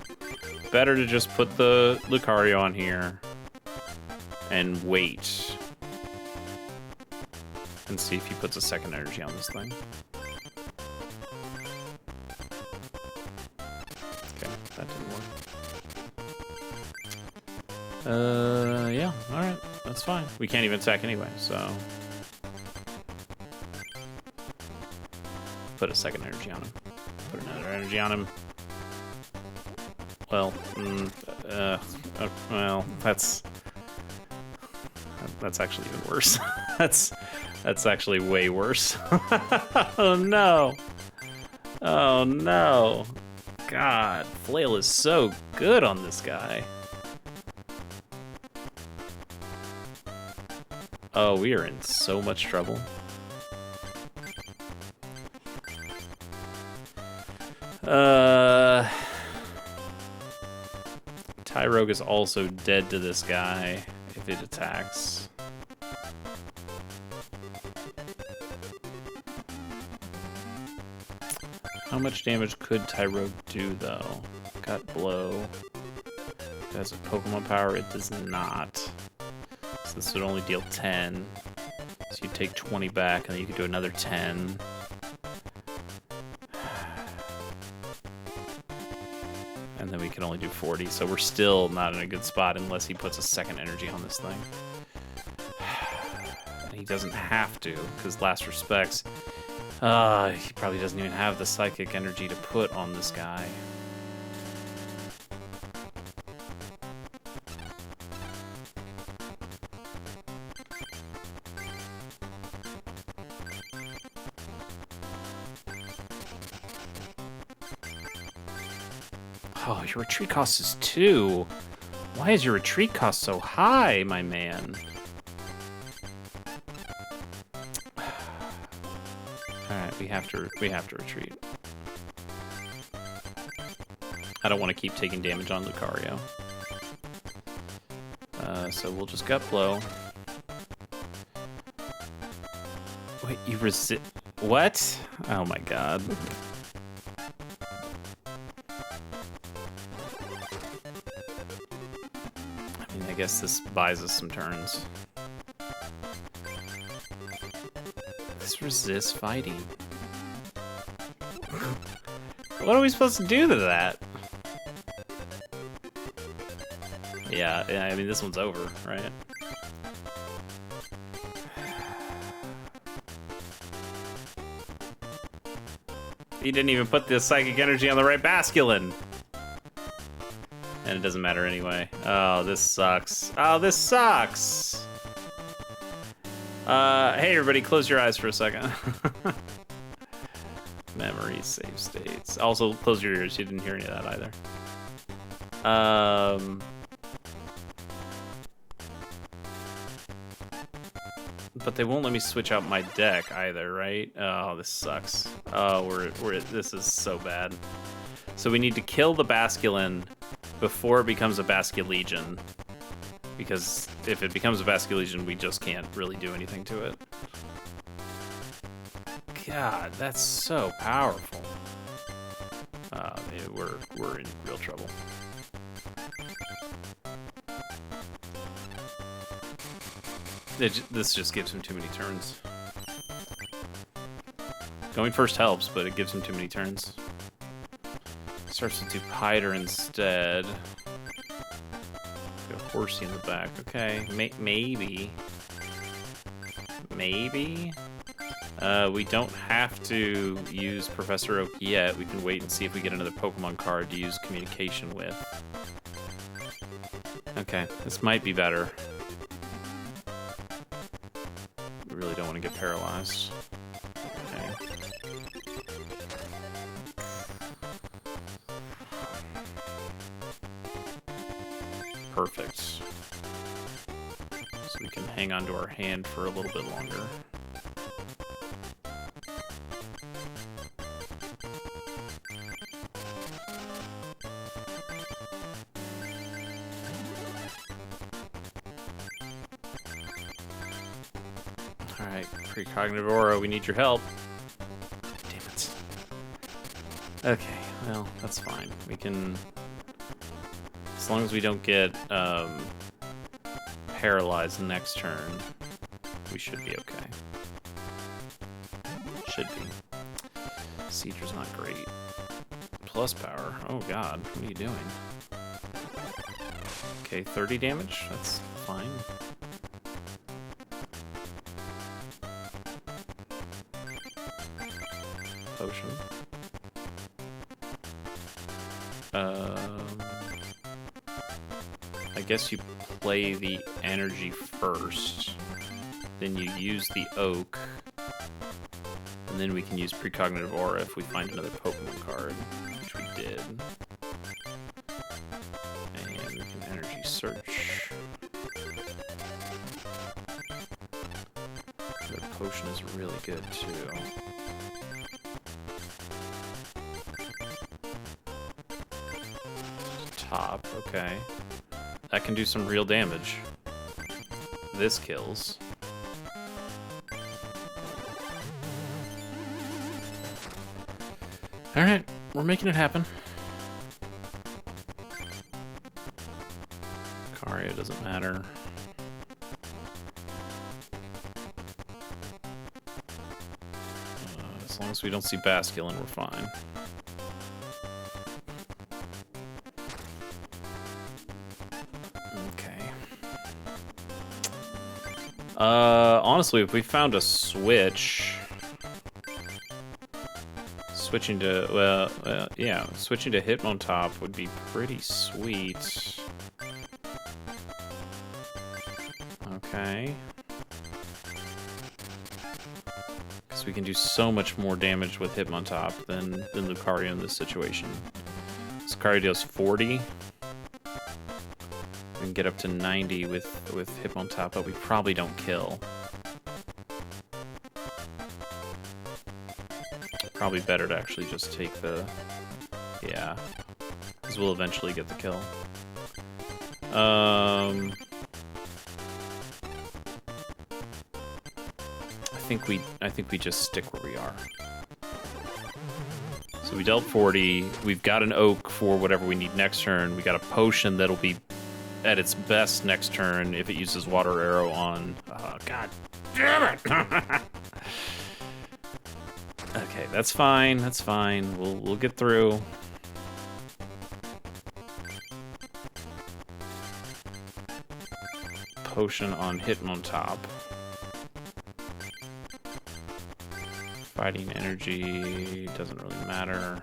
better to just put the Lucario on here and wait. And see if he puts a second energy on this thing. Okay, that didn't work. Yeah, alright, that's fine. We can't even attack anyway, so... Put a second energy on him. Put another energy on him. Well, well, that's actually even worse. That's actually way worse. Oh no! Oh no! God, Flail is so good on this guy. Oh, we are in so much trouble. Tyrogue is also dead to this guy if it attacks. How much damage could Tyrogue do, though? Got Blow. It has a Pokemon power. It does not. So this would only deal 10. So you take 20 back, and then you could do another 10. And then we can only do 40, so we're still not in a good spot unless he puts a second energy on this thing. And he doesn't have to, because Last Respects, he probably doesn't even have the psychic energy to put on this guy. Oh, your retreat cost is 2. Why is your retreat cost so high, my man? Alright, we have to retreat. I don't want to keep taking damage on Lucario. So we'll just gut blow. Wait, you resist? What? Oh my god. I guess this buys us some turns. This resists fighting. What are we supposed to do to that? Yeah, I mean, this one's over, right? He didn't even put the psychic energy on the right Basculin. And it doesn't matter anyway. Oh, this sucks. Oh, this sucks! Hey everybody, close your eyes for a second. Memories, save states. Also, close your ears, you didn't hear any of that either. But they won't let me switch out my deck either, right? Oh, this sucks. Oh, this is so bad. So we need to kill the Basculin before it becomes a Basculegion. Because if it becomes a Basculegion, we just can't really do anything to it. God, that's so powerful. We're in real trouble. This just gives him too many turns. Going first helps, but it gives him too many turns. Starts to do Piter instead. Got a Horsey in the back. Okay, maybe. Maybe? We don't have to use Professor Oak yet. We can wait and see if we get another Pokemon card to use communication with. Okay, this might be better. We really don't want to get paralyzed. Okay. Perfect. So we can hang on to our hand for a little bit longer. Alright, precognitive aura, we need your help. Damn it. Okay, well, that's fine. We can... As long as we don't get paralyzed next turn, we should be okay. Should be. Sieger's not great. Plus power. Oh god, what are you doing? Okay, 30 damage? That's fine. Potion. I guess you play the energy first, then you use the oak, and then we can use precognitive aura if we find another Pokemon card, which we did. And we can energy search. Their potion is really good too. Top, okay. That can do some real damage. This kills. Alright, we're making it happen. Caria doesn't matter. As long as we don't see Basculin, we're fine. Honestly, if we found a switch, switching to, yeah, switching to Hitmontop would be pretty sweet. Okay. Because we can do so much more damage with Hitmontop than Lucario in this situation. Lucario deals 40. We can get up to 90 with Hitmontop, but we probably don't kill. Probably better to actually just take the... Yeah. Because we'll eventually get the kill. I think we just stick where we are. So we dealt 40. We've got an oak for whatever we need next turn. We got a potion that'll be at its best next turn if it uses Water Arrow on... God damn it! Okay, that's fine. That's fine. We'll get through. Potion on Hitmontop. Fighting energy doesn't really matter.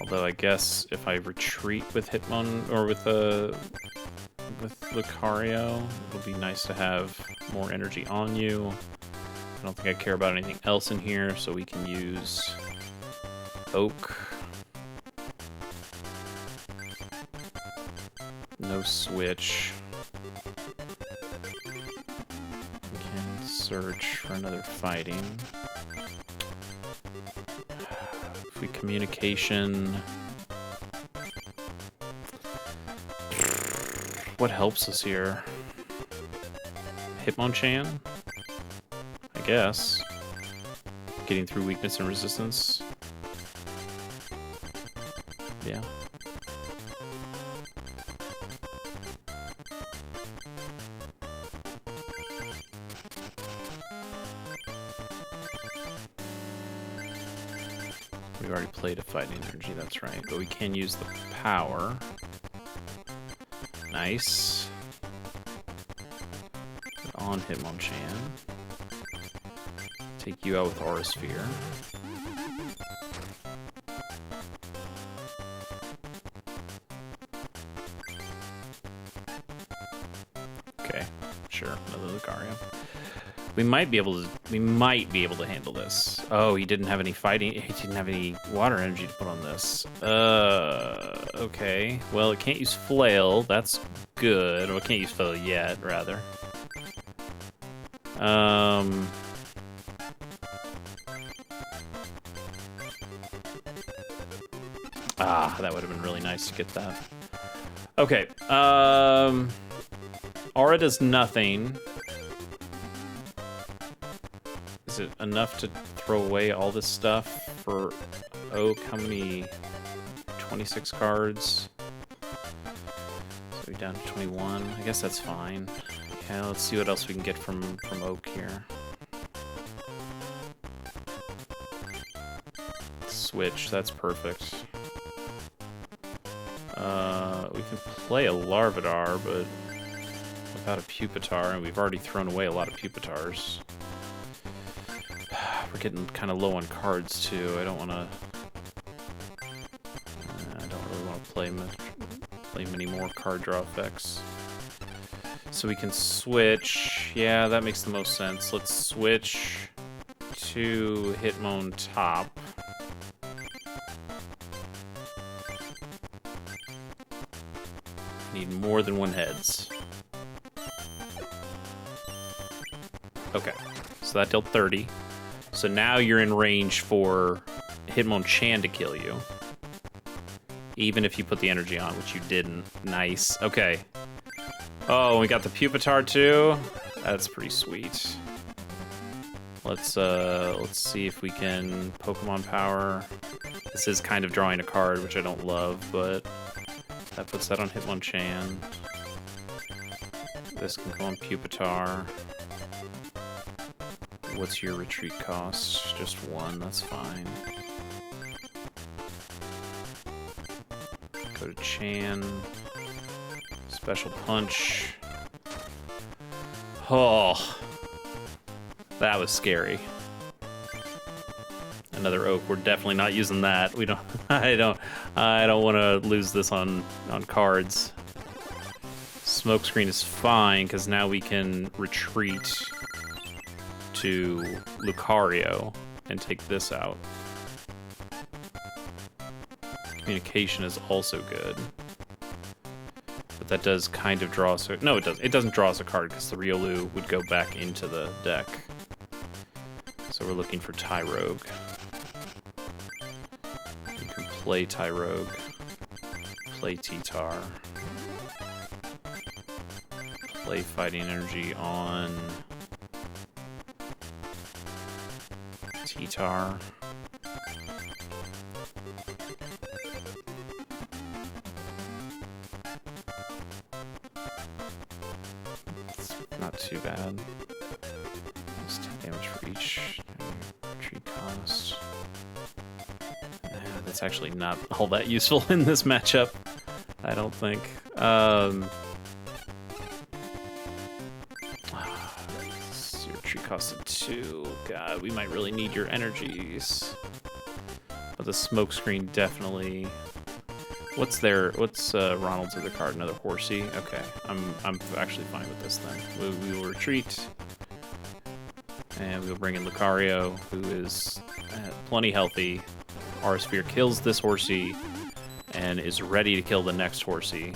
Although I guess if I retreat with Hitmon or with Lucario, it'll be nice to have more energy on you. I don't think I care about anything else in here, so we can use Oak. No switch. We can search for another fighting. If we communication... What helps us here? Hitmonchan? I guess. Getting through weakness and resistance. Yeah. We already played a fighting energy, that's right. But we can use the power. Nice. On Hitmonchan. Take you out with Aura Sphere. Okay, sure, another Lucario. We might be able to handle this. Oh, he didn't have any fighting. He didn't have any water energy to put on this. Okay. Well, it can't use Flail. That's good. Well, it can't use Flail yet, rather. That would have been really nice to get that. Okay. Aura does nothing. Is it enough to throw away all this stuff for Oak? How many? 26 cards. So we're down to 21. I guess that's fine. Yeah, let's see what else we can get from Oak here. Switch, that's perfect. We can play a Larvitar, but without a Pupitar, and we've already thrown away a lot of Pupitars. We're getting kind of low on cards too. I don't want to. I don't really want to play many more card draw effects. So we can switch. Yeah, that makes the most sense. Let's switch to Hitmon top. Need more than one heads. Okay, so that dealt 30. So now you're in range for Hitmonchan to kill you. Even if you put the energy on, which you didn't. Nice. Okay. Oh, we got the Pupitar too. That's pretty sweet. Let's see if we can Pokemon Power. This is kind of drawing a card, which I don't love, but that puts that on Hitmonchan. This can go on Pupitar. What's your retreat cost? Just one, that's fine. Go to Chan. Special Punch. Oh, that was scary. Another Oak. We're definitely not using that. We don't. I don't want to lose this on cards. Smokescreen is fine because now we can retreat to Lucario and take this out. Communication is also good. But that does kind of draw us a... No, it doesn't. It doesn't draw us a card because the Riolu would go back into the deck. So we're looking for Tyrogue. You can play Tyrogue. Play T-Tar. Play Fighting Energy on T-Tar. It's not too bad. Just 10 damage for each retreat cost. That's actually not all that useful in this matchup, I don't think. Your retreat cost of 2. God, we might really need your energies. But the Smokescreen definitely. What's Ronald's other card? Another Horsey? Okay, I'm actually fine with this then. We will retreat. And we'll bring in Lucario, who is plenty healthy. Aura Sphere kills this Horsey and is ready to kill the next Horsey.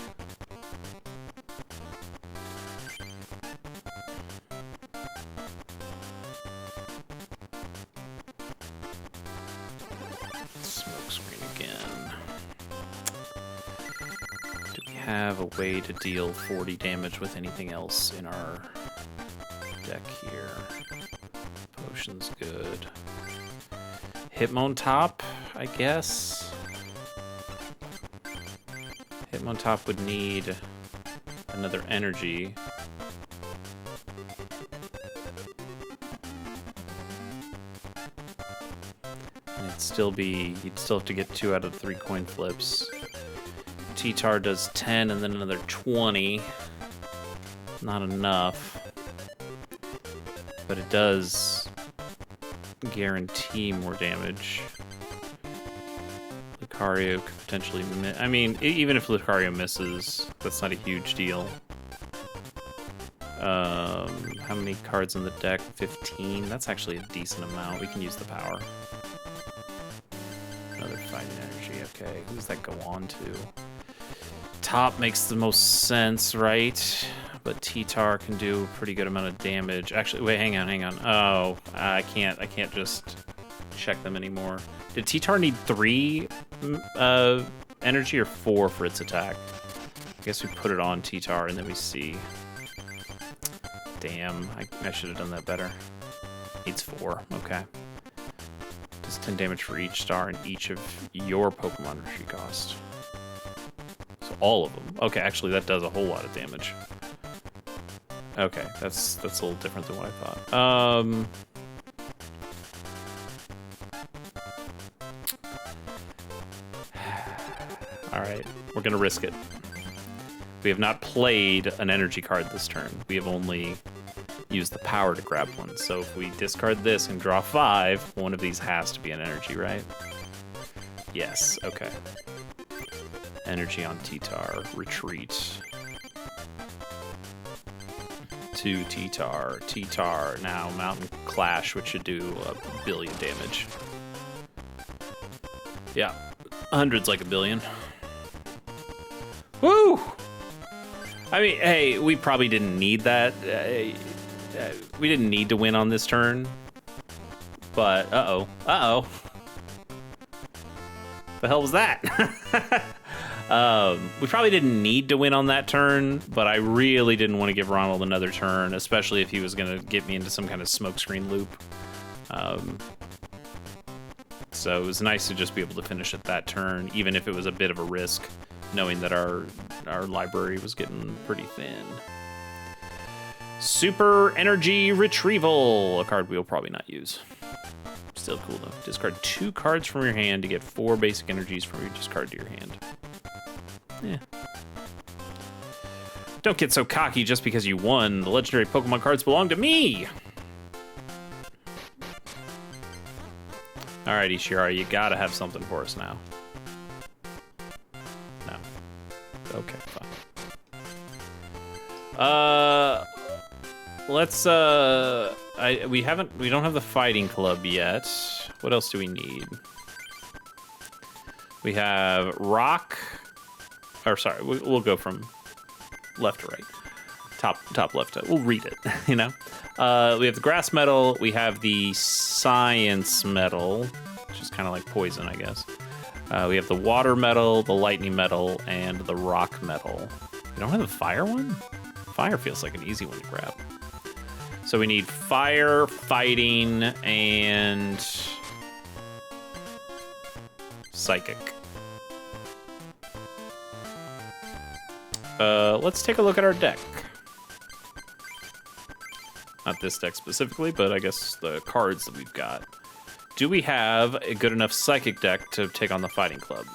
Smokescreen again. Do we have a way to deal 40 damage with anything else in our deck here? Potion's good. Hitmon top, I guess. Hitmon top would need another energy. And you'd still have to get 2 out of 3 coin flips. T-Tar does 10 and then another 20. Not enough. But it does guarantee more damage. Lucario could potentially miss. I mean, even if Lucario misses, that's not a huge deal. How many cards in the deck? 15? That's actually a decent amount. We can use the power. Another Fighting Energy. Okay, who does that go on to? Top makes the most sense, right? but T-Tar can do a pretty good amount of damage. Actually, wait, hang on. Oh, I can't just check them anymore. Did T-Tar need 3 energy or 4 for its attack? I guess we put it on T-Tar and then we see. Damn, I should have done that better. Needs 4, okay. Does 10 damage for each star and each of your Pokemon retreat cost. So all of them. Okay, actually that does a whole lot of damage. Okay, that's a little different than what I thought. All right, we're gonna risk it. We have not played an energy card this turn. We have only used the power to grab one. So if we discard this and draw 5, one of these has to be an energy, right? Yes, okay. Energy on T-Tar, retreat. To T-Tar, T-Tar, now Mountain Clash, which should do 1 billion damage. Yeah, 100's like 1 billion. Woo! I mean, hey, we probably didn't need that. We didn't need to win on this turn. But, uh-oh. The hell was that? We probably didn't need to win on that turn, but I really didn't want to give Ronald another turn, especially if he was going to get me into some kind of smokescreen loop. So it was nice to just be able to finish it that turn, even if it was a bit of a risk, knowing that our library was getting pretty thin. Super Energy Retrieval, a card we'll probably not use. Still cool though. Discard 2 cards from your hand to get 4 basic energies from your discard to your hand. Yeah. Don't get so cocky just because you won. The legendary Pokemon cards belong to me! Alright, Ishihara, you gotta have something for us now. No. Okay, fine. Let's, we don't have the fighting club yet. What else do we need? We have rock, or sorry, we'll go from left to right. Top left, we'll read it, you know? We have the grass metal, we have the science metal, which is kind of like poison, I guess. We have the water metal, the lightning metal, and the rock metal. We don't have the fire one? Fire feels like an easy one to grab. So we need fire, fighting, and psychic. Let's take a look at our deck. Not this deck specifically, but I guess the cards that we've got. Do we have a good enough psychic deck to take on the fighting club?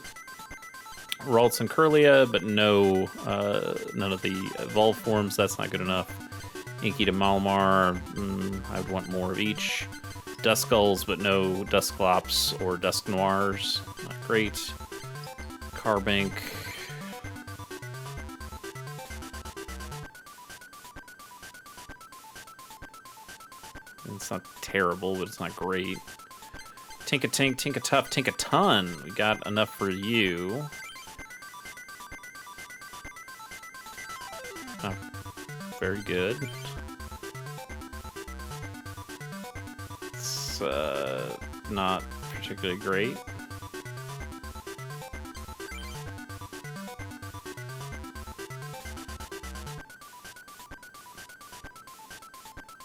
Ralts and Curlia, but no, none of the evolved forms. That's not good enough. Inky to Malamar, I would want more of each. Duskulls, but no Dusclops or Dusk Noirs. Not great. Carbink. It's not terrible, but it's not great. Tinka-Tink, Tinka-Tough, Tinka-Ton. We got enough for you. Oh, very good. It's not particularly great.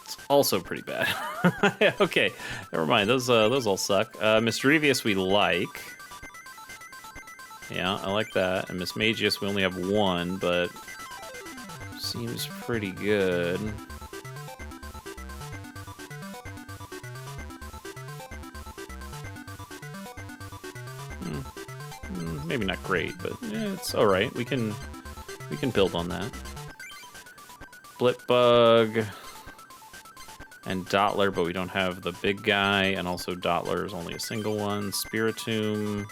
It's also pretty bad. Okay, never mind. Those all suck. Mischievous we like. Yeah, I like that. And Mismagius we only have 1, but seems pretty good. Maybe not great, but it's all right. We can build on that. Blipbug and Dottler, but we don't have the big guy, and also Dottler is only a single one. Spiritomb.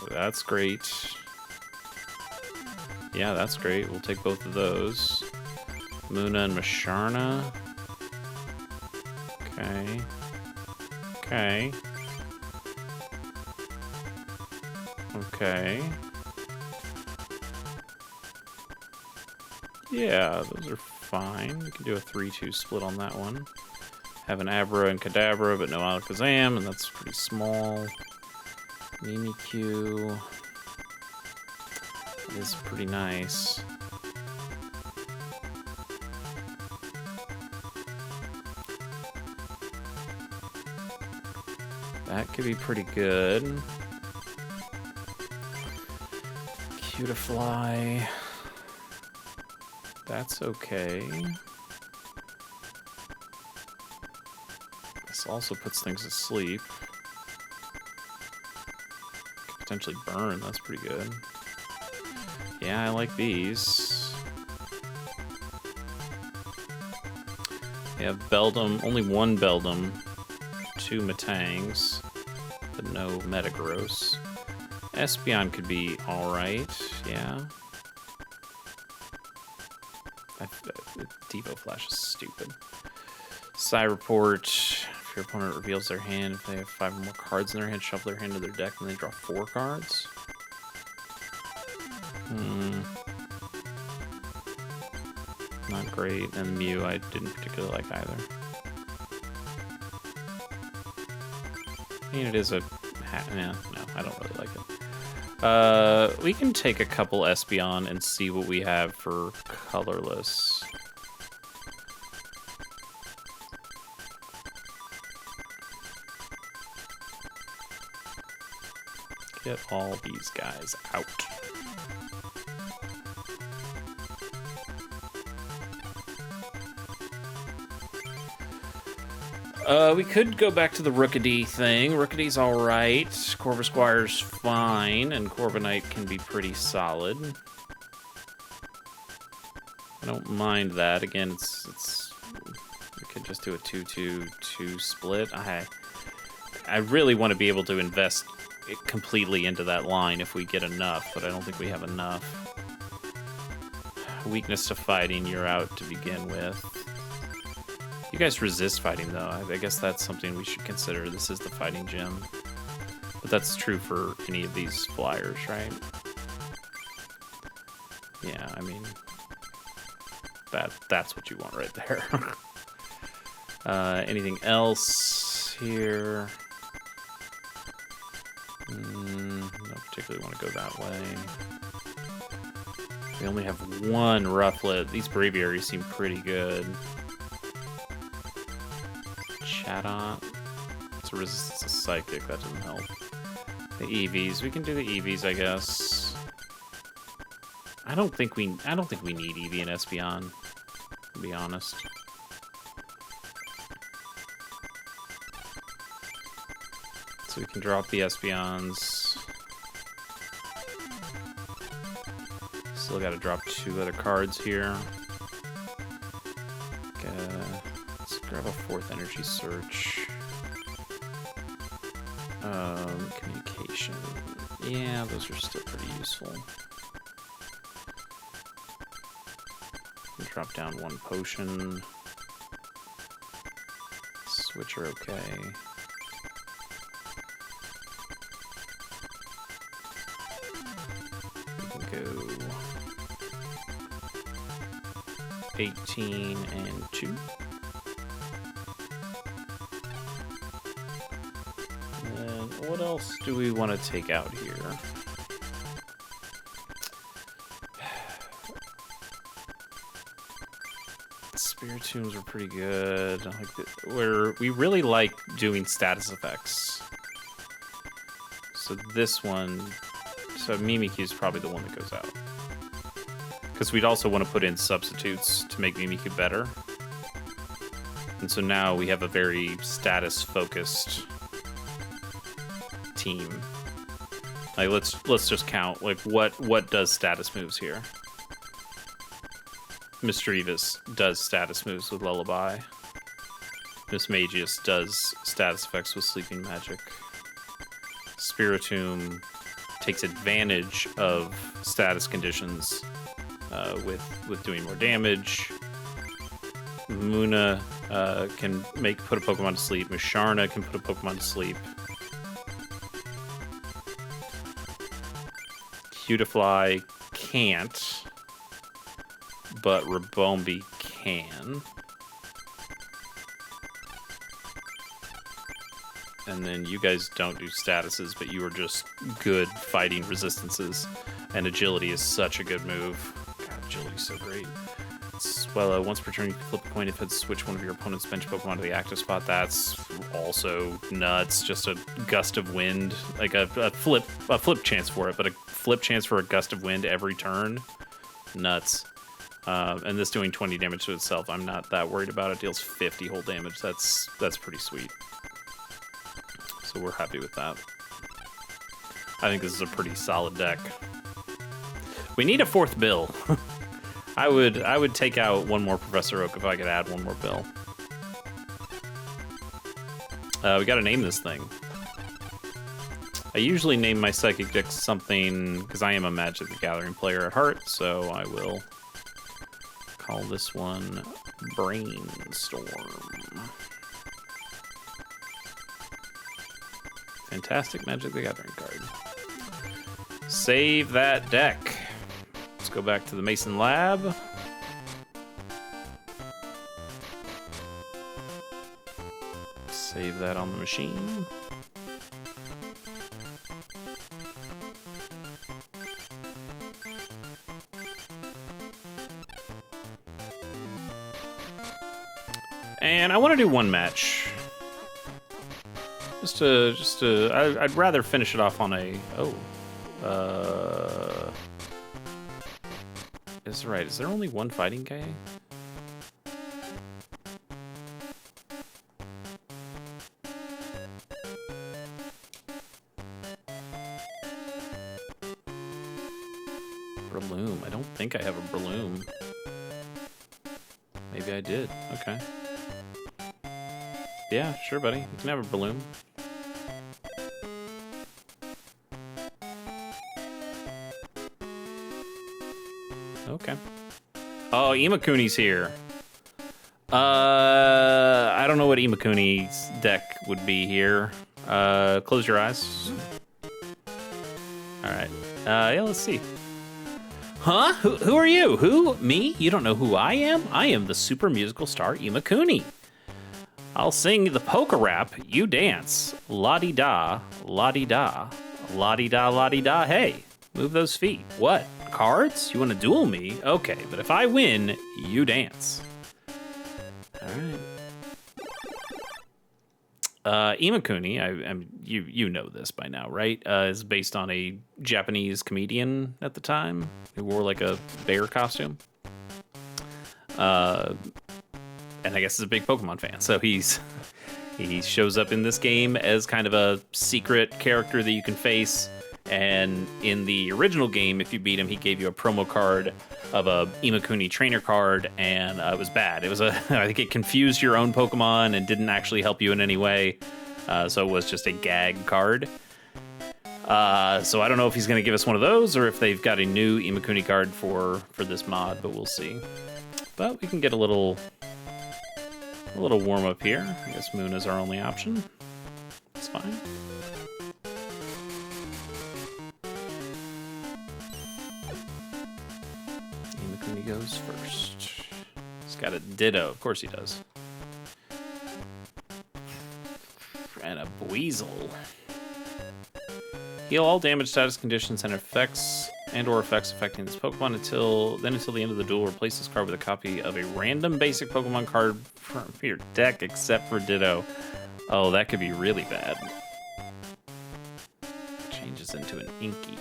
That's great. Yeah, that's great. We'll take both of those. Muna and Masharna. Okay. Okay. Okay. Yeah, those are fine. We can do a 3-2 split on that one. Have an Abra and Kadabra, but no Alakazam, and that's pretty small. Mimikyu is pretty nice. That could be pretty good. Cutiefly. That's okay. This also puts things to sleep. Could potentially burn, that's pretty good. Yeah, I like these. We have Beldum, only one Beldum, 2 Matangs, but no Metagross. Espeon could be alright, yeah. Devo Flash is stupid. Report. If your opponent reveals their hand, if they have 5 or more cards in their hand, shuffle their hand to their deck, and they draw 4 cards. Not great. And Mew I didn't particularly like either. I mean, it is a hat. No, I don't really like it. We can take a couple Espeon and see what we have for colorless. Get all these guys out. We could go back to the Rookidee thing. Rookidee's alright. Corvisquire's fine, and Corviknight can be pretty solid. I don't mind that. Again, we could just do a 2-2-2 split. I really want to be able to invest it completely into that line if we get enough, but I don't think we have enough. Weakness to fighting, you're out to begin with. You guys resist fighting, though. I guess that's something we should consider. This is the fighting gym. But that's true for any of these flyers, right? Yeah, I mean, that's what you want right there. Anything else here? Don't particularly want to go that way. We only have one Rufflet. These Braviaries seem pretty good. Chatot. It's a resistance to Psychic. That doesn't help. The EVs. We can do the EVs, I guess. I don't think we need EV and Espeon, to be honest. So we can drop the Espeons. Still got to drop 2 other cards here. Let's grab a 4th Energy Search. Communication. Yeah, those are still pretty useful. Drop down 1 potion. Switch are okay. We can go 18 and 2. And what else do we want to take out here? Spiritombs are pretty good. I like we really like doing status effects. So this one, Mimikyu is probably the one that goes out. Because we'd also want to put in substitutes to make Mimikyu better. And so now we have a very status-focused team. Like let's just count. Like what does status moves here? Mischievous does status moves with Lullaby. Mismagius does status effects with Sleeping Magic. Spiritomb takes advantage of status conditions with doing more damage. Muna can put a Pokemon to sleep. Musharna can put a Pokemon to sleep. Cutiefly can't. but Rabombi can. And then you guys don't do statuses, but you are just good fighting resistances. And agility is such a good move. God, agility's so great. Well, once per turn, you can flip a coin if it switch one of your opponent's bench Pokemon to the active spot. That's also nuts. Just a gust of wind, like a flip chance for it, but a flip chance for a gust of wind every turn. Nuts. And this doing 20 damage to itself, I'm not that worried about. It deals 50 whole damage. That's pretty sweet. So we're happy with that. I think this is a pretty solid deck. We need a fourth bill. I would take out one more Professor Oak if I could add one more bill. We gotta name this thing. I usually name my Psychic deck something, because I am a Magic the Gathering player at heart, so I will call this one Brainstorm. Fantastic Magic the Gathering card. Save that deck. Let's go back to the Mason Lab. Save that on the machine. And I want to do one match. I'd rather finish it off on a, that's right, is there only one fighting guy? Breloom, I don't think I have a Breloom. Maybe I did, okay. Yeah, sure buddy, you can have a Breloom. Okay. Oh, Imakuni's here. I don't know what Imakuni's deck would be here. Close your eyes. All right. Yeah, let's see. Huh? Who are you? Who? Me? You don't know who I am? I am the super musical star Imakuni. I'll sing the polka rap, you dance. La-di-da, la-di-da, la-di-da, la-di-da, hey. Move those feet. What? Cards? You want to duel me? Okay, but if I win, you dance. All right. Imakuni, you know this by now, right? Is based on a Japanese comedian at the time who wore like a bear costume. And I guess he's a big Pokemon fan, so he shows up in this game as kind of a secret character that you can face. And in the original game, if you beat him, he gave you a promo card of a Imakuni trainer card, and it was bad. It was I think it confused your own Pokemon and didn't actually help you in any way. So it was just a gag card. So I don't know if he's going to give us one of those or if they've got a new Imakuni card for this mod, but we'll see. But we can get a little warm up here. I guess Moon is our only option. That's fine. Imakuni goes first. He's got a Ditto. Of course he does. And a Buizel. Heal all damage, status, conditions, and effects or effects affecting this Pokemon until the end of the duel. Replace this card with a copy of a random basic Pokemon card from your deck, except for Ditto. Oh, that could be really bad. Changes into an Inky.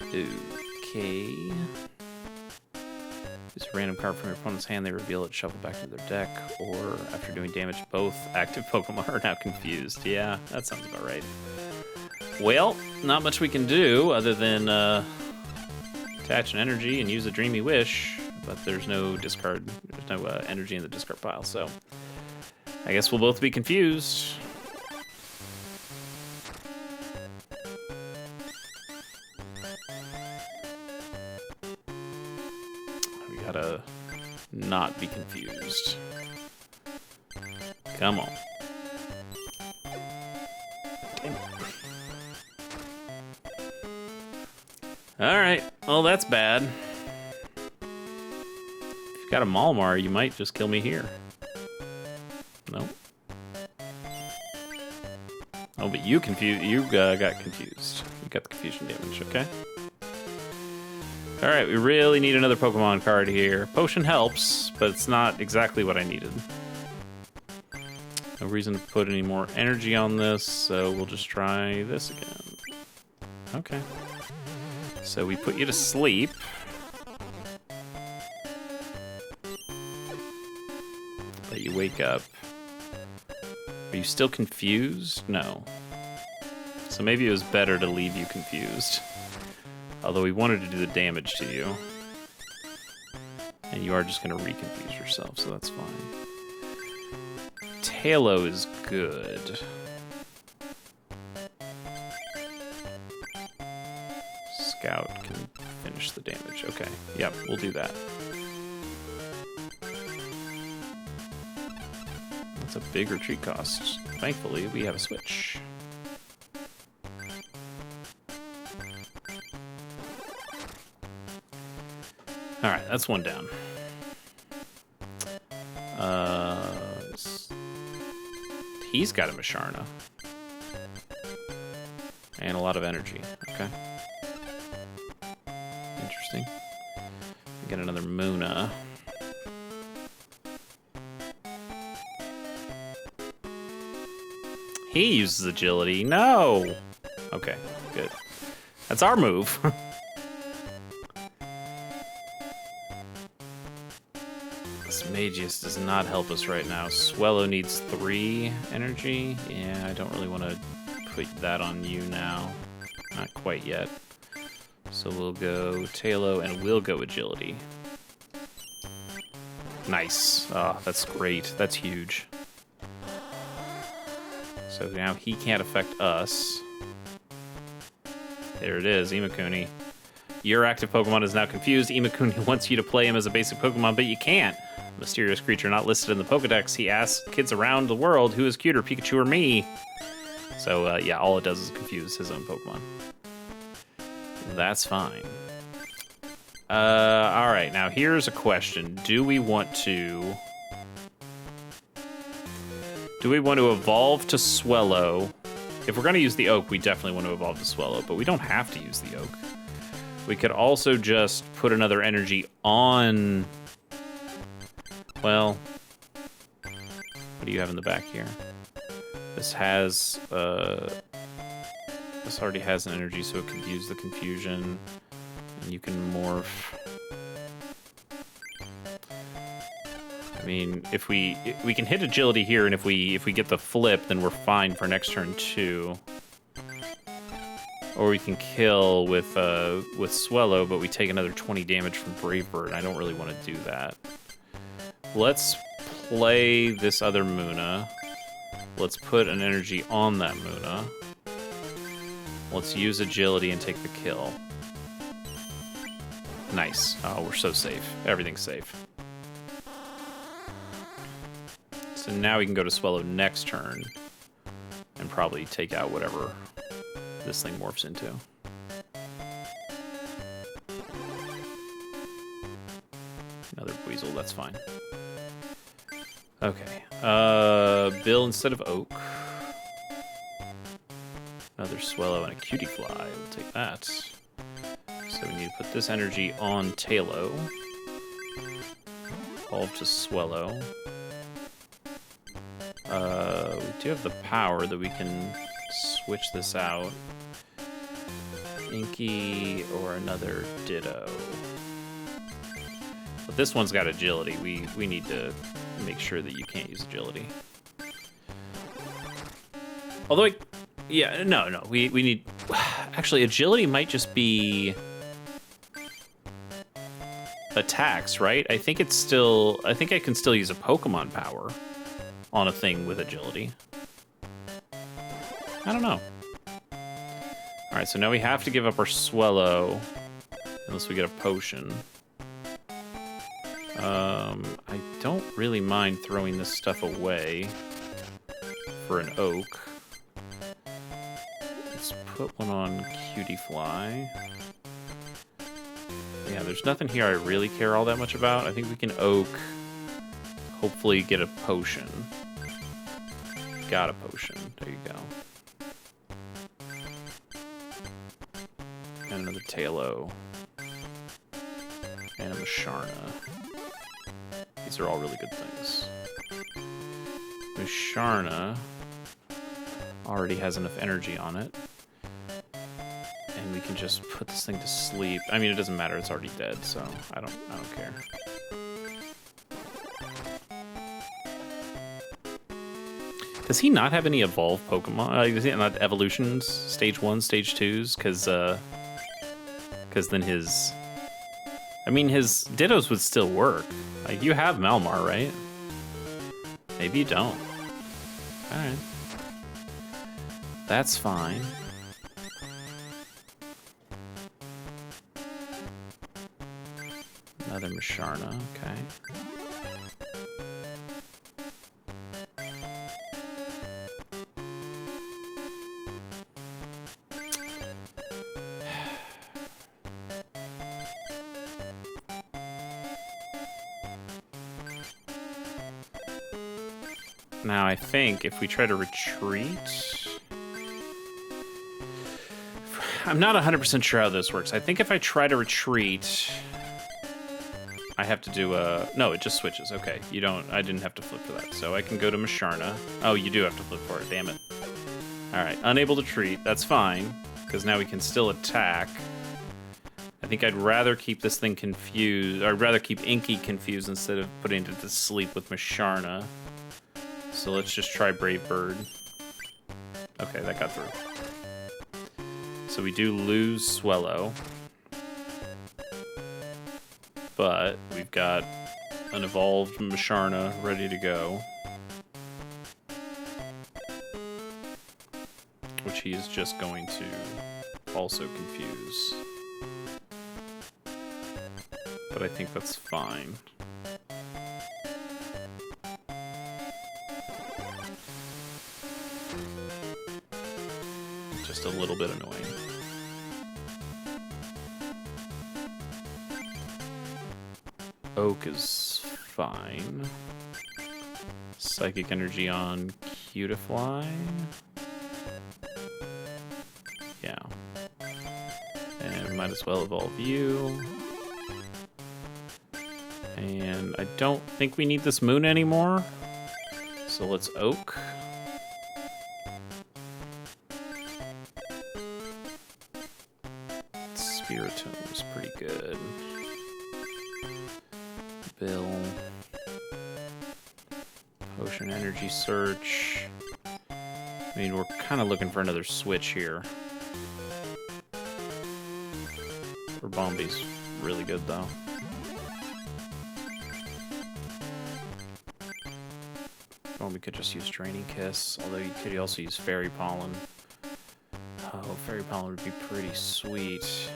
Okay. Use a random card from your opponent's hand, they reveal it, shuffle back to their deck, or after doing damage, both active Pokemon are now confused. Yeah, that sounds about right. Well, not much we can do other than attach an energy and use a Dreamy Wish, but there's no discard, there's no energy in the discard pile, so I guess we'll both be confused. We gotta not be confused. Come on. Damn it. All right. Oh, that's bad. If you've got a Malmar, you might just kill me here. Nope. Oh, but you got confused. You got the confusion damage, okay? Alright, we really need another Pokemon card here. Potion helps, but it's not exactly what I needed. No reason to put any more energy on this, so we'll just try this again. Okay. So we put you to sleep. Let you wake up. Are you still confused? No. So maybe it was better to leave you confused. Although we wanted to do the damage to you. And you are just going to reconfuse yourself, so that's fine. Tailo is good. Scout can finish the damage. Okay, yep, we'll do that. That's a big retreat cost. Thankfully, we have a switch. Alright, that's one down. He's got a Masharna. And a lot of energy. Okay. Interesting. Get another Muna. He uses agility. No! Okay, good. That's our move. This Magius does not help us right now. Swellow needs 3 energy. Yeah, I don't really want to put that on you now. Not quite yet. So we'll go Tailo and we'll go agility. Nice. Oh, that's great. That's huge. So now he can't affect us. There it is, Imakuni. Your active Pokemon is now confused. Imakuni wants you to play him as a basic Pokemon, but you can't. Mysterious creature not listed in the Pokedex. He asks kids around the world who is cuter, Pikachu or me. So, yeah, all it does is confuse his own Pokemon. That's fine. Alright, now here's a question. Do we want to evolve to Swellow? If we're going to use the Oak, we definitely want to evolve to Swellow, but we don't have to use the Oak. We could also just put another energy on... Well, what do you have in the back here? This has, this already has an energy, so it could use the confusion. And you can morph. I mean, if we can hit agility here, and if we get the flip, then we're fine for next turn too. Or we can kill with Swellow, but we take another 20 damage from Brave Bird. I don't really want to do that. Let's play this other Muna. Let's put an energy on that Muna. Let's use agility and take the kill. Nice. Oh, we're so safe. Everything's safe. So now we can go to Swellow next turn and probably take out whatever this thing morphs into. Another Weasel, that's fine. Okay. Bill instead of Oak. Another Swellow and a Cutie Fly. We'll take that. So we need to put this energy on Tailo. Evolve to Swellow. We do have the power that we can switch this out. Inky or another Ditto. But this one's got agility. We need to make sure that you can't use agility. Although, yeah, no, we need... Actually, agility might just be... attacks, right? I think it's still... I think I can still use a Pokemon power on a thing with agility. I don't know. Alright, so now we have to give up our Swellow unless we get a potion. I don't really mind throwing this stuff away for an Oak. Let's put one on Cutie Fly. Yeah, there's nothing here I really care all that much about. I think we can oak. Hopefully get a potion. Got a potion. There you go. And another Talo. And a Musharna. These are all really good things. Musharna already has enough energy on it. And we can just put this thing to sleep. I mean, it doesn't matter, it's already dead, so I don't care. Does he not have any evolved Pokemon? Is he not evolutions? Stage 1, Stage 2s? Because then his... I mean, his Dittos would still work. Like, you have Malmar, right? Maybe you don't. Alright. That's fine. Another Musharna, okay. Now, I think if we try to retreat... I'm not 100% sure how this works. I think if I try to retreat... I have to do a... No, it just switches. Okay, you don't... I didn't have to flip for that. So I can go to Musharna. Oh, you do have to flip for it. Damn it. Alright, unable to treat. That's fine, because now we can still attack. I think I'd rather keep this thing confused... Or I'd rather keep Inky confused instead of putting it to sleep with Musharna. So let's just try Brave Bird. Okay, that got through. So we do lose Swellow. But we've got an evolved Musharna ready to go. Which he is just going to also confuse. But I think that's fine. Just a little bit annoying. Oak is fine. Psychic energy on Cutiefly. Yeah. And might as well evolve you. And I don't think we need this moon anymore. So let's oak. Spiritomb is pretty good. Bill. Potion energy search. I mean, we're kind of looking for another switch here. Bombi's really good, though. Well, we could just use Draining Kiss, although you could also use Fairy Pollen. Oh, Fairy Pollen would be pretty sweet.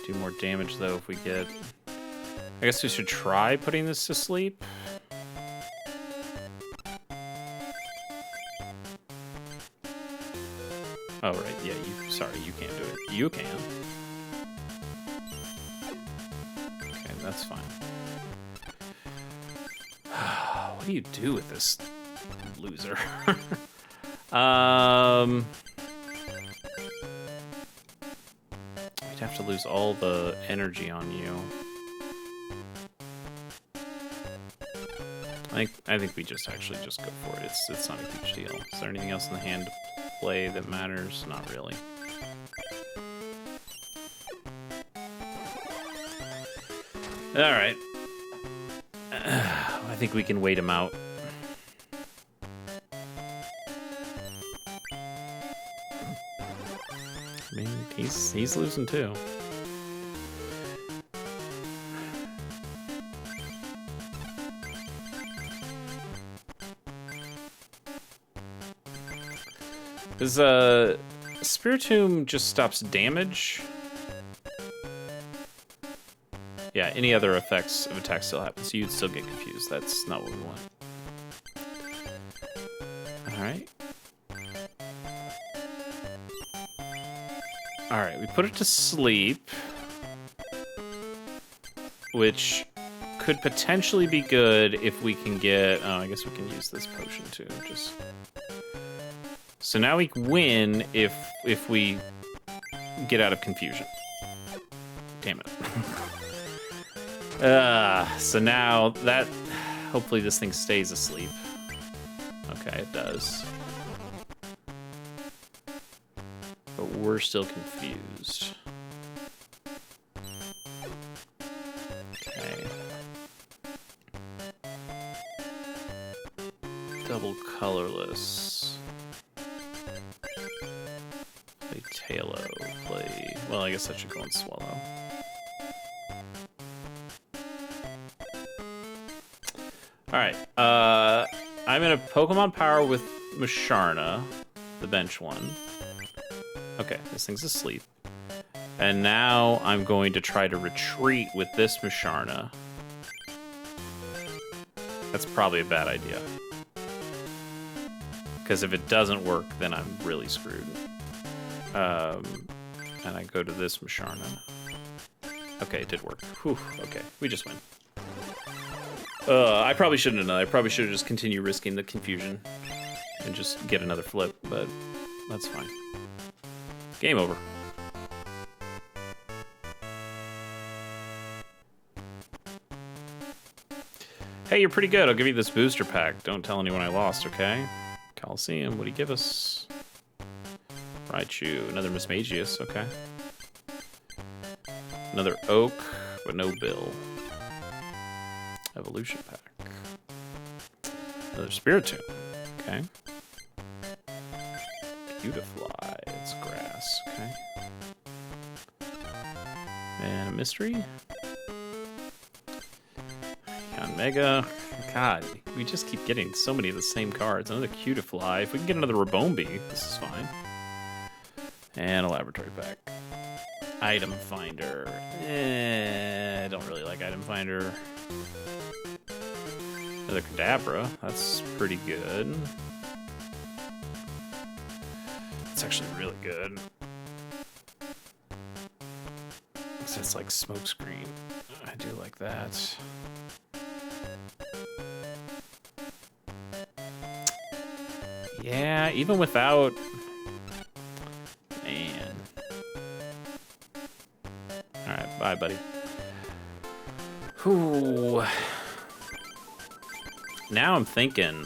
Do more damage, though, if we get... I guess we should try putting this to sleep. Oh, right, yeah, sorry, you can't do it. You can. Okay, that's fine. What do you do with this loser? You'd have to lose all the energy on you. I think we just actually just go for it. It's not a huge deal. Is there anything else in the hand to play that matters? Not really. All right. I think we can wait him out. I mean, he's losing too. This Spiritomb just stops damage. Yeah, any other effects of attack still happen, so you'd still get confused. That's not what we want. Alright. Alright, we put it to sleep. Which could potentially be good if we can get... Oh, I guess we can use this potion too. Just... So now we win if we get out of confusion. Damn it. So now that... Hopefully this thing stays asleep. Okay, it does. But we're still confused. Okay. Double colorless. Play Talo. Play... Well, I guess I should go and Swallow. Alright, I'm in a Pokemon Power with Musharna, the bench one. Okay, this thing's asleep. And now I'm going to try to retreat with this Musharna. That's probably a bad idea. Because if it doesn't work, then I'm really screwed. And I go to this Musharna. Okay, it did work. Whew, okay, we just win. I probably shouldn't have done that. I probably should have just continued risking the confusion and just get another flip, but that's fine. Game over. Hey, you're pretty good. I'll give you this booster pack. Don't tell anyone I lost, okay? Coliseum, what do you give us? Raichu, another Mismagius, okay. Another Oak, but no Bill. Evolution pack. Another Spiritomb. Okay. Beautifly. It's grass. Okay. And a mystery. Yon Mega. God, we just keep getting so many of the same cards. Another Cutifly. If we can get another Rabombi, this is fine. And a laboratory pack. Item Finder. I don't really like Item Finder. Another Kadabra. That's pretty good. It's actually really good. It's like Smokescreen. I do like that. Yeah, even without... Man. Alright, bye, buddy. Whew. Now I'm thinking...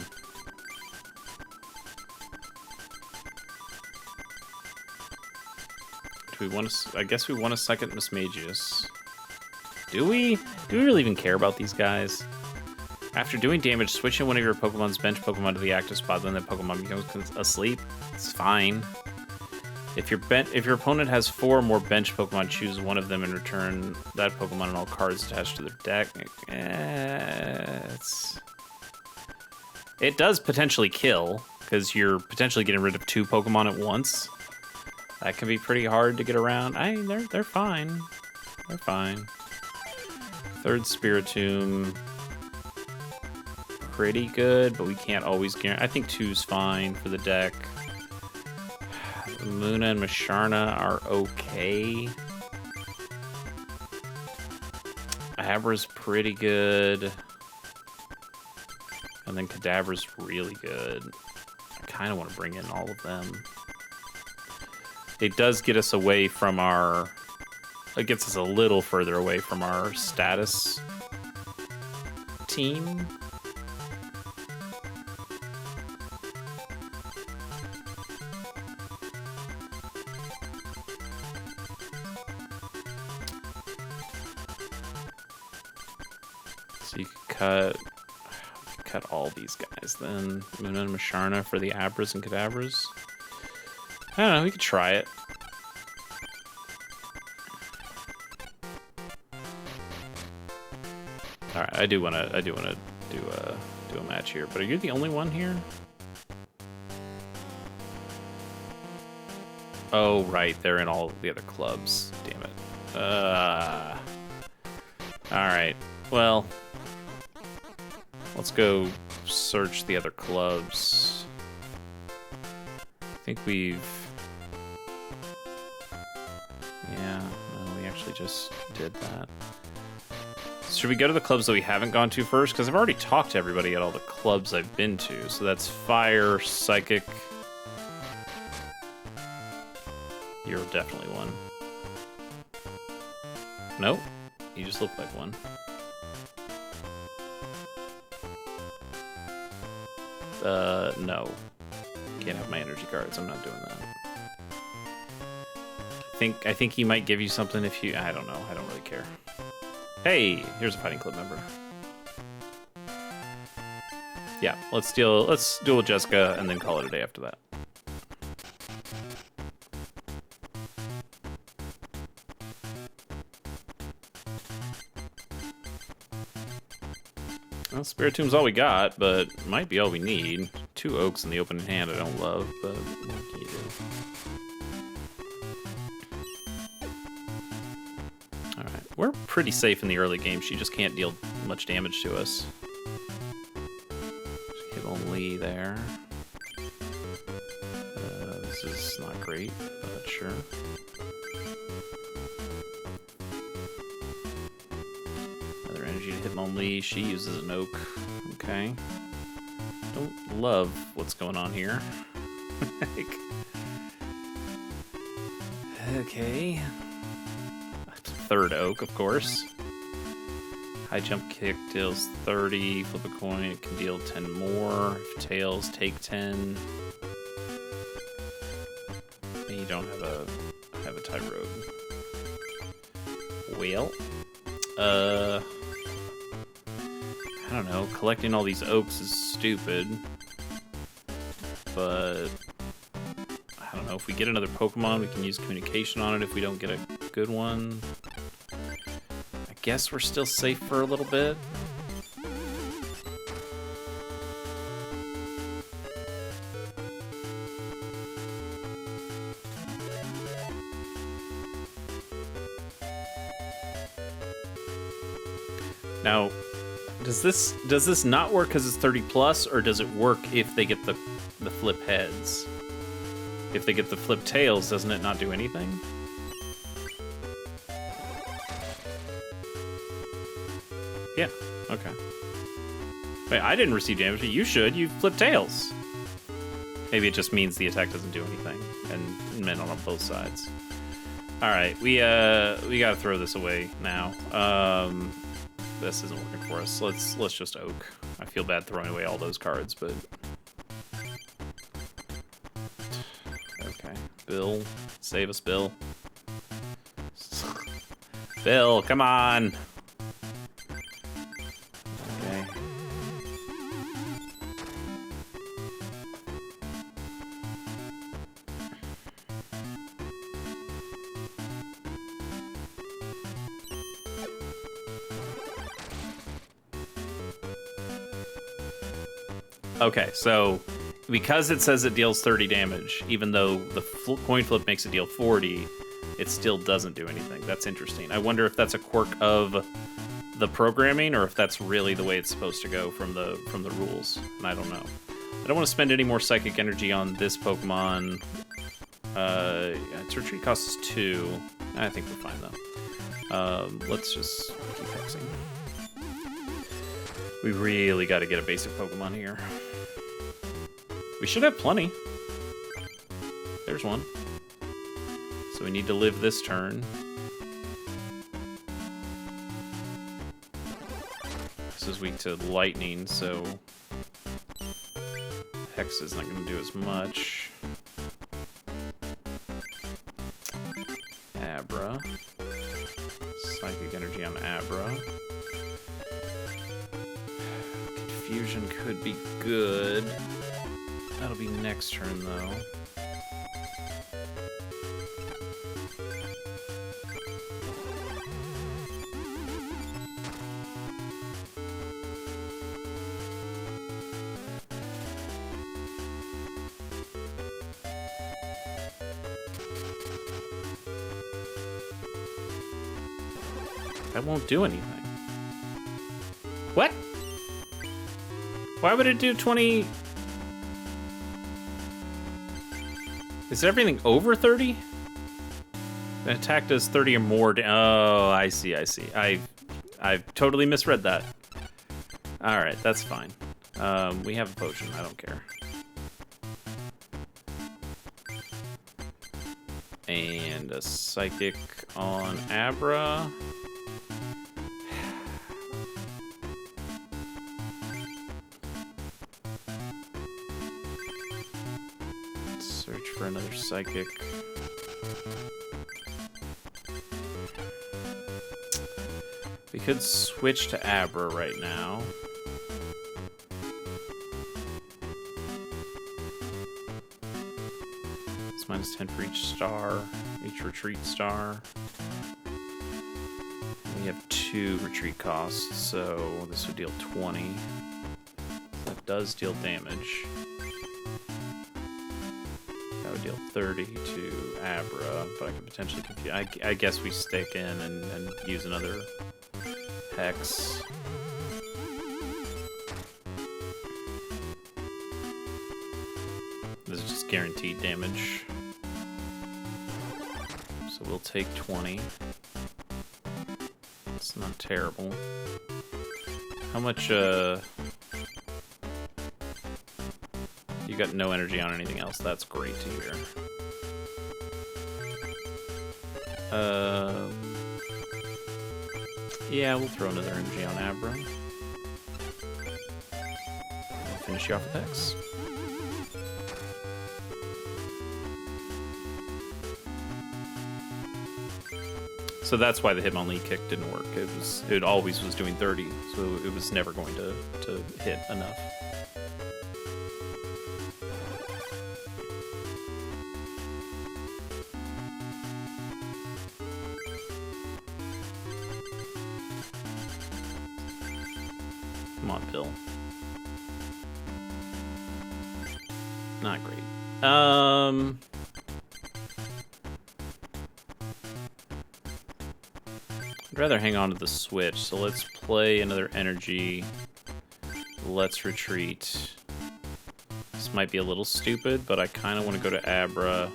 Do we want to... I guess we want a second Mismagius. Do we? Do we really even care about these guys? After doing damage, switch in one of your Pokemon's bench Pokemon to the active spot, then that Pokemon becomes asleep. It's fine. If your opponent has 4 or more bench Pokemon, choose one of them and return that Pokemon and all cards attached to their deck. It does potentially kill, because you're potentially getting rid of 2 Pokemon at once. That can be pretty hard to get around. They're fine. They're fine. Third Spiritomb. Pretty good, but we can't always guarantee. I think 2's fine for the deck. Luna and Musharna are okay. Abra's pretty good. And then Kadabra's really good. I kind of want to bring in all of them. It does get us away from our... It gets us a little further away from our status team. So you could cut all these guys then. Luna and Musharna for the Abras and Kadabras. I don't know, we could try it. All right, I do wanna do a match here, but are you the only one here? Oh, right. They're in all the other clubs. Damn it. Alright. Well, let's go search the other clubs. I think we've... Yeah, no, we actually just did that. Should we go to the clubs that we haven't gone to first? Because I've already talked to everybody at all the clubs I've been to. So that's Fire, Psychic. You're definitely one. Nope. You just look like one. No. Can't have my energy cards. I'm not doing that. I think he might give you something if you... I don't know. I don't really care. Hey, here's a fighting club member. Yeah, let's duel with Jessica and then call it a day after that. Well, Spiritomb's all we got, but might be all we need. 2 Oaks in the open hand I don't love, but what can you do? Alright, we're pretty safe in the early game. She just can't deal much damage to us. Just hit only there. This is not great, but sure. Another energy to hit only. She uses an Oak. Okay. Don't love what's going on here. Like, okay. 3rd Oak, of course. High jump kick deals 30. Flip a coin, it can deal 10 more. If tails, take 10. And you don't have a tie road. Well, I don't know. Collecting all these Oaks is stupid. But I don't know. If we get another Pokemon, we can use communication on it if we don't get a good one. I guess we're still safe for a little bit. Now, does this not work because it's 30 plus, or does it work if they get the flip heads? If they get the flip tails, doesn't it not do anything? Yeah, okay. Wait, I didn't receive damage, but you should. You flip tails. Maybe it just means the attack doesn't do anything, and meant on both sides. All right, we gotta throw this away now. This isn't working for us. Let's just Oak. I feel bad throwing away all those cards, but okay. Bill, save us, Bill. Bill, come on. Okay. Okay, so because it says it deals 30 damage, even though the coin flip makes it deal 40, it still doesn't do anything. That's interesting. I wonder if that's a quirk of the programming, or if that's really the way it's supposed to go from the rules. And I don't know. I don't want to spend any more psychic energy on this Pokemon. Its retreat costs 2. I think we're fine though. Let's just keep hexing. We really got to get a basic Pokemon here. We should have plenty. There's one. So we need to live this turn. This is weak to lightning, so Hex is not going to do as much. Abra. Psychic energy on Abra. Confusion could be good. That'll be next turn, though. That won't do anything. What? Why would it do 20? Is everything over 30? An attack does 30 or more. Oh, I see. I've totally misread that. All right, that's fine. We have a potion. I don't care. And a psychic on Abra. Search for another psychic. We could switch to Abra right now. It's -10 for each star, each retreat star. We have 2 retreat costs, so this would deal 20. That does deal damage. That would deal 30 to Abra, but I could potentially confuse. I guess we stick in and use another Hex. This is just guaranteed damage. So we'll take 20. It's not terrible. How much, You got no energy on anything else. That's great to hear. Yeah, we'll throw another energy on Abra. We'll finish you off with Hex. So that's why the Hitmonlee kick didn't work. It always was doing 30, so it was never going to hit enough. Come on, Bill. Not great. I'd rather hang on to the switch, so let's play another energy. Let's retreat. This might be a little stupid, but I kind of want to go to Abra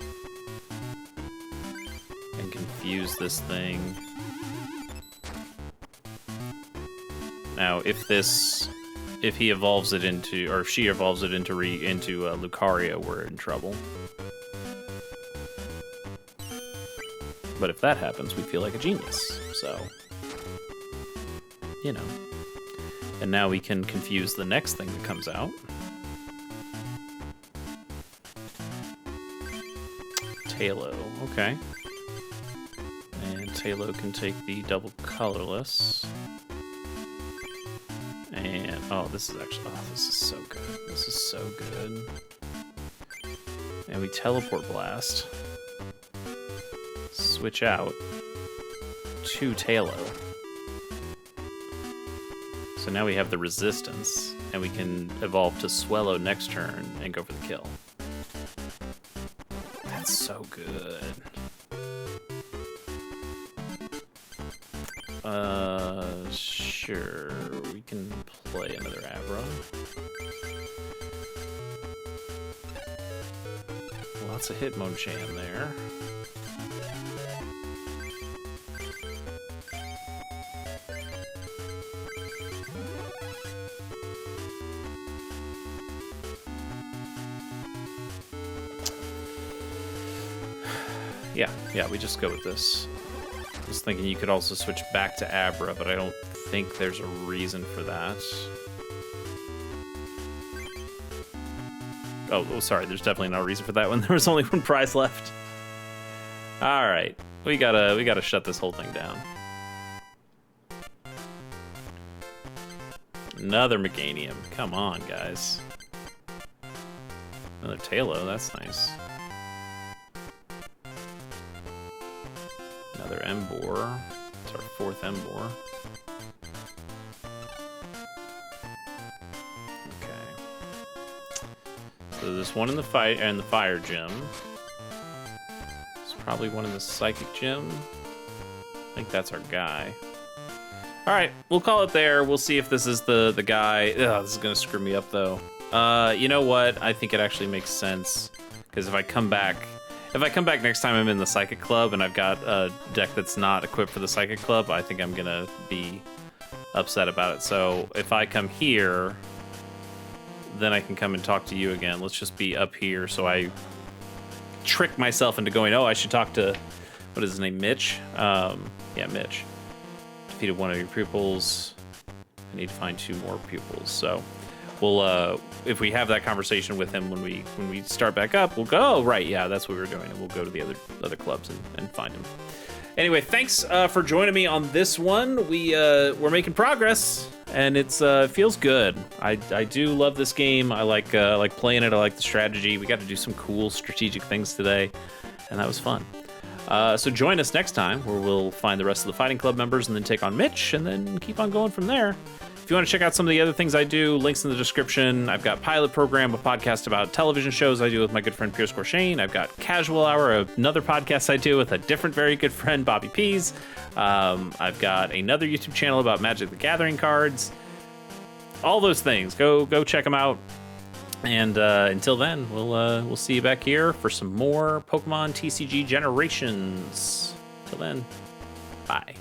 and confuse this thing. Now, if he evolves it into, or if she evolves it into Lucaria, we're in trouble. But if that happens, we feel like a genius. So, you know. And now we can confuse the next thing that comes out. Talo, okay. And Talo can take the double colorless. And, oh, this is so good. This is so good. And we teleport blast. Switch out to Talo. So now we have the resistance, and we can evolve to Swellow next turn and go for the kill. That's so good. Sure, we can play another Abra. Lots of Hitmonchan there. Yeah, we just go with this. I was thinking you could also switch back to Abra, but I don't think there's a reason for that. Oh, sorry, there's definitely no reason for that when there was only one prize left. Alright, we gotta shut this whole thing down. Another Meganium. Come on, guys. Another Talo, that's nice. Another Embor. It's our 4th Embor. Okay. So there's one in the fire gym. There's probably one in the psychic gym. I think that's our guy. All right, we'll call it there. We'll see if this is the guy. Ugh, this is gonna screw me up though. You know what? I think it actually makes sense because if I come back next time I'm in the Psychic Club and I've got a deck that's not equipped for the Psychic Club, I think I'm gonna be upset about it. So if I come here, then I can come and talk to you again. Let's just be up here so I trick myself into going, oh, I should talk to, what is his name, Mitch? Yeah, Mitch. Defeated one of your pupils. I need to find 2 more pupils. So we'll, if we have that conversation with him when we start back up, we'll go, oh, right, yeah, that's what we were doing. And we'll go to the other clubs and find him. Anyway, thanks for joining me on this one. We're making progress, and it feels good. I do love this game. I like playing it. I like the strategy. We got to do some cool strategic things today, and that was fun. So join us next time, where we'll find the rest of the Fighting Club members and then take on Mitch, and then keep on going from there. If you want to check out some of the other things I do, links in the description. I've got Pilot Program, a podcast about television shows I do with my good friend Pierce Corshane. I've got Casual Hour, another podcast I do with a different very good friend, Bobby Pease. I've got another YouTube channel about Magic the Gathering cards. All those things. Go check them out. And until then, we'll see you back here for some more Pokemon TCG Generations. Till then, bye.